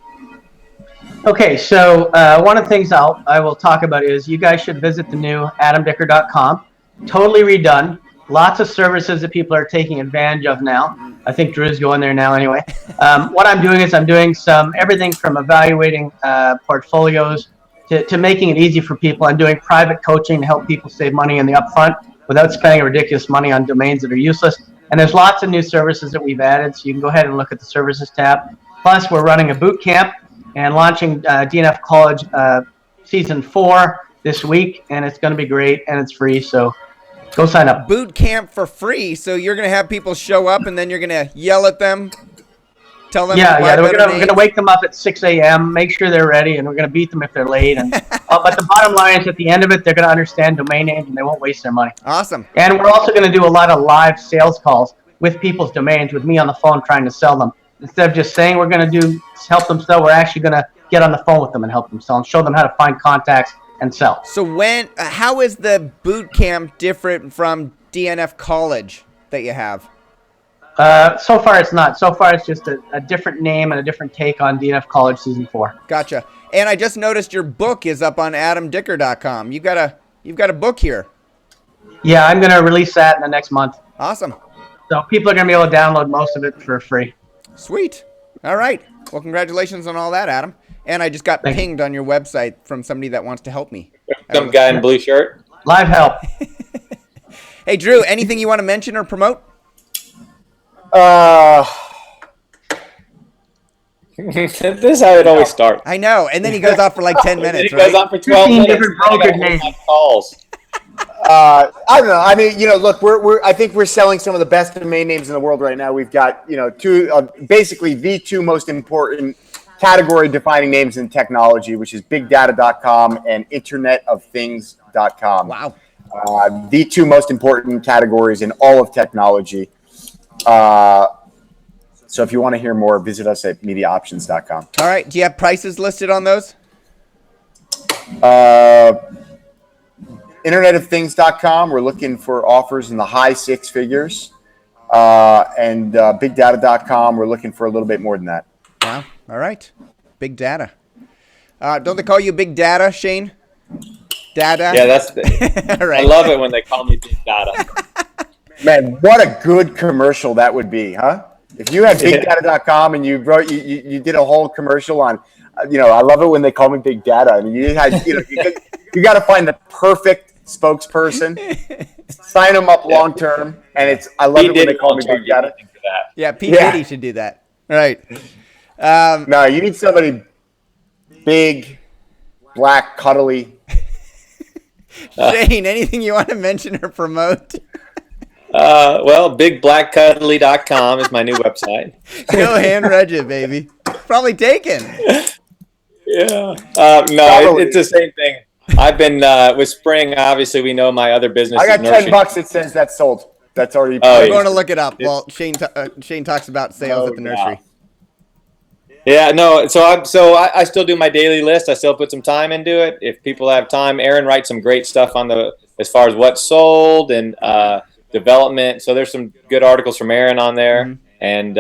Okay, so one of the things I will talk about is you guys should visit the new adamdicker.com. Totally redone. Lots of services that people are taking advantage of now. I think Drew's going there now anyway. What I'm doing is I'm doing everything from evaluating portfolios to making it easy for people. I'm doing private coaching to help people save money in the upfront without spending ridiculous money on domains that are useless. And there's lots of new services that we've added, so you can go ahead and look at the services tab. Plus, we're running a boot camp and launching DNF College Season 4 this week, and it's going to be great, and it's free, so go sign up. Boot camp for free, so you're going to have people show up, and then you're going to yell at them, tell them we're going to wake them up at 6 a.m., make sure they're ready, and we're going to beat them if they're late. And but the bottom line is at the end of it, they're going to understand domain names, and they won't waste their money. Awesome. And we're also going to do a lot of live sales calls with people's domains with me on the phone trying to sell them. Instead of just saying we're going to help them sell, we're actually going to get on the phone with them and help them sell and show them how to find contacts and sell. So how is the boot camp different from DNF College that you have? So far it's not. So far it's just a different name and a different take on DNF College Season 4. Gotcha. And I just noticed your book is up on adamdicker.com. You've got a book here. Yeah, I'm going to release that in the next month. Awesome. So people are going to be able to download most of it for free. Sweet. All right. Well, congratulations on all that, Adam. And I just got pinged on your website from somebody that wants to help me. Some guy in a blue shirt. Live help. Hey, Drew, anything you want to mention or promote? This is how it always starts. I know. And then he goes off for like 10 minutes, It goes on for 12 minutes. Different broker names. Calls. I don't know. I mean, look, I think we're selling some of the best domain names in the world right now. We've got, basically the 2 most important category-defining names in technology, which is bigdata.com and internetofthings.com. Wow. The 2 most important categories in all of technology. So if you want to hear more, visit us at MediaOptions.com. All right. Do you have prices listed on those? InternetOfThings.com. We're looking for offers in the high six figures. And BigData.com. We're looking for a little bit more than that. Wow. All right. Big data. Don't they call you Big Data, Shane? Data? Yeah, that's All right. I love it when they call me Big Data. Man, what a good commercial that would be, huh? If you had BigData.com and you did a whole commercial on, I love it when they call me Big Data. I mean, you got to find the perfect spokesperson, sign them up long term, and I love it when they call me Big Data. Yeah, Pete Diddy should do that. Right. No, you need somebody big, black, cuddly. Shane, anything you want to mention or promote? Well, bigblackcuddly.com is my new website. Go hand reg it, baby. Probably taken. Yeah. It's the same thing. I've been with Spring. Obviously, we know my other business. I got is $10. It says that's sold. That's already. I'm going to look it up while Shane talks about sales at the nursery. Yeah, no. So I still do my daily list. I still put some time into it. If people have time, Aaron writes some great stuff on as far as what's sold and development. So there's some good articles from Aaron on there, and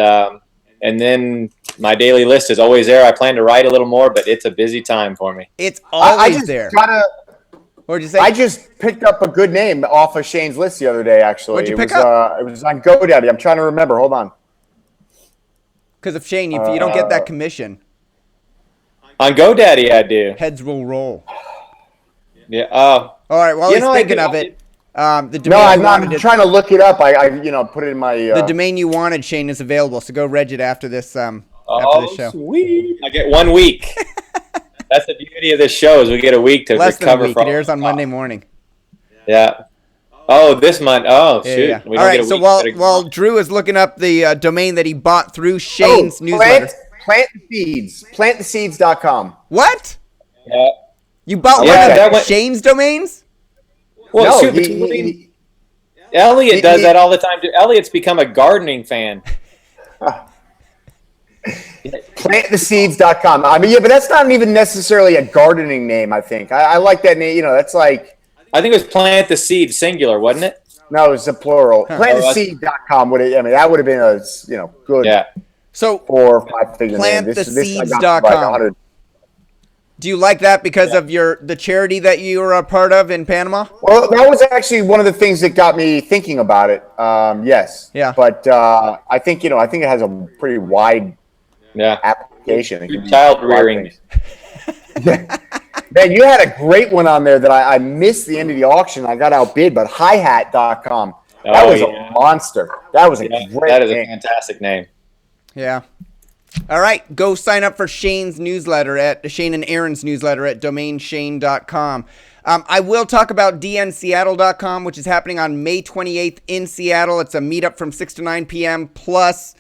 then my daily list is always there. I plan to write a little more, but it's a busy time for me. It's always there. What'd you say? I just picked up a good name off of Shane's list the other day. Actually, What'd you pick up? It was on GoDaddy. I'm trying to remember. Hold on. Because of Shane, if you don't get that commission on GoDaddy, I do. Heads will roll. Yeah. All right. While he's thinking of it. The domain I'm trying to look it up. I put it in my. The domain you wanted, Shane, is available. So go reg it after this. After this show. Sweet! I get 1 week. That's the beauty of this show is we get a week to Less recover than a week. from. It airs on Monday morning. Yeah. Oh, this month. Oh, shoot. Yeah. All right. So while Drew is looking up the domain that he bought through Shane's newsletter, planttheseeds.com. What? Yeah. You bought one of Shane's domains? Well, shoot, Elliot does that all the time. Elliot's become a gardening fan. Planttheseeds.com. I mean, yeah, but that's not even necessarily a gardening name, I think. I like that name. That's like... I think it was Plant the Seed, singular, wasn't it? No, it was a plural. Planttheseed.com that would have been a, good... Yeah. So 4 or 5 figure name. Planttheseeds.com. Do you like that because of the charity that you were a part of in Panama? Well, that was actually one of the things that got me thinking about it. Yes. Yeah. But I think it has a pretty wide application. Child rearing. Man, you had a great one on there that I missed the end of the auction. I got outbid, but hihat.com. That was a monster. That was a great That is name. a fantastic name. Yeah. All right, go sign up for Shane's newsletter Shane and Aaron's newsletter at DomainShane.com. I will talk about DNSeattle.com, which is happening on May 28th in Seattle. It's a meetup from 6 to 9 p.m. Plus,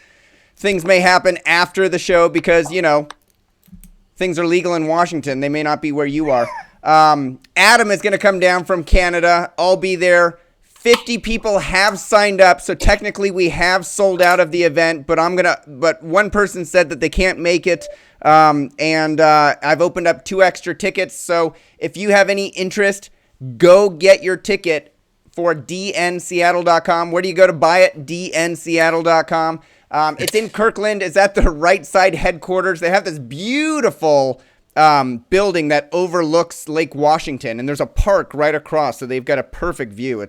things may happen after the show because, things are legal in Washington. They may not be where you are. Adam is going to come down from Canada. I'll be there. 50 people have signed up, so technically we have sold out of the event, but one person said that they can't make it, and I've opened up 2 extra tickets, so if you have any interest, go get your ticket for dnseattle.com. Where do you go to buy it? dnseattle.com. It's in Kirkland. It's at the Right Side headquarters. They have this beautiful building that overlooks Lake Washington, and there's a park right across, so they've got a perfect view.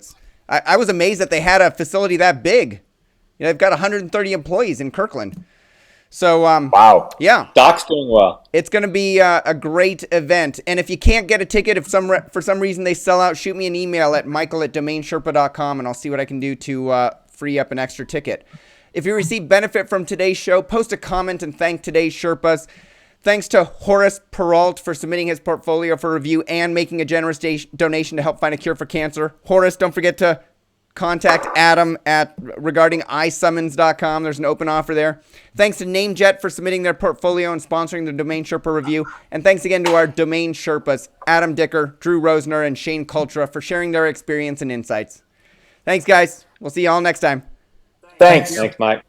I was amazed that they had a facility that big. They've got 130 employees in Kirkland. So, wow. Yeah. Doc's doing well. It's going to be a great event. And if you can't get a ticket, if for some reason they sell out, shoot me an email at michael@DomainSherpa.com, and I'll see what I can do to free up an extra ticket. If you receive benefit from today's show, post a comment and thank today's Sherpas. Thanks to Horace Peralt for submitting his portfolio for review and making a generous donation to help find a cure for cancer. Horace, don't forget to contact Adam regarding iSummons.com. There's an open offer there. Thanks to NameJet for submitting their portfolio and sponsoring the Domain Sherpa review. And thanks again to our Domain Sherpas, Adam Dicker, Drew Rosener, and Shane Cultra for sharing their experience and insights. Thanks, guys. We'll see you all next time. Thanks. Thanks, Mike.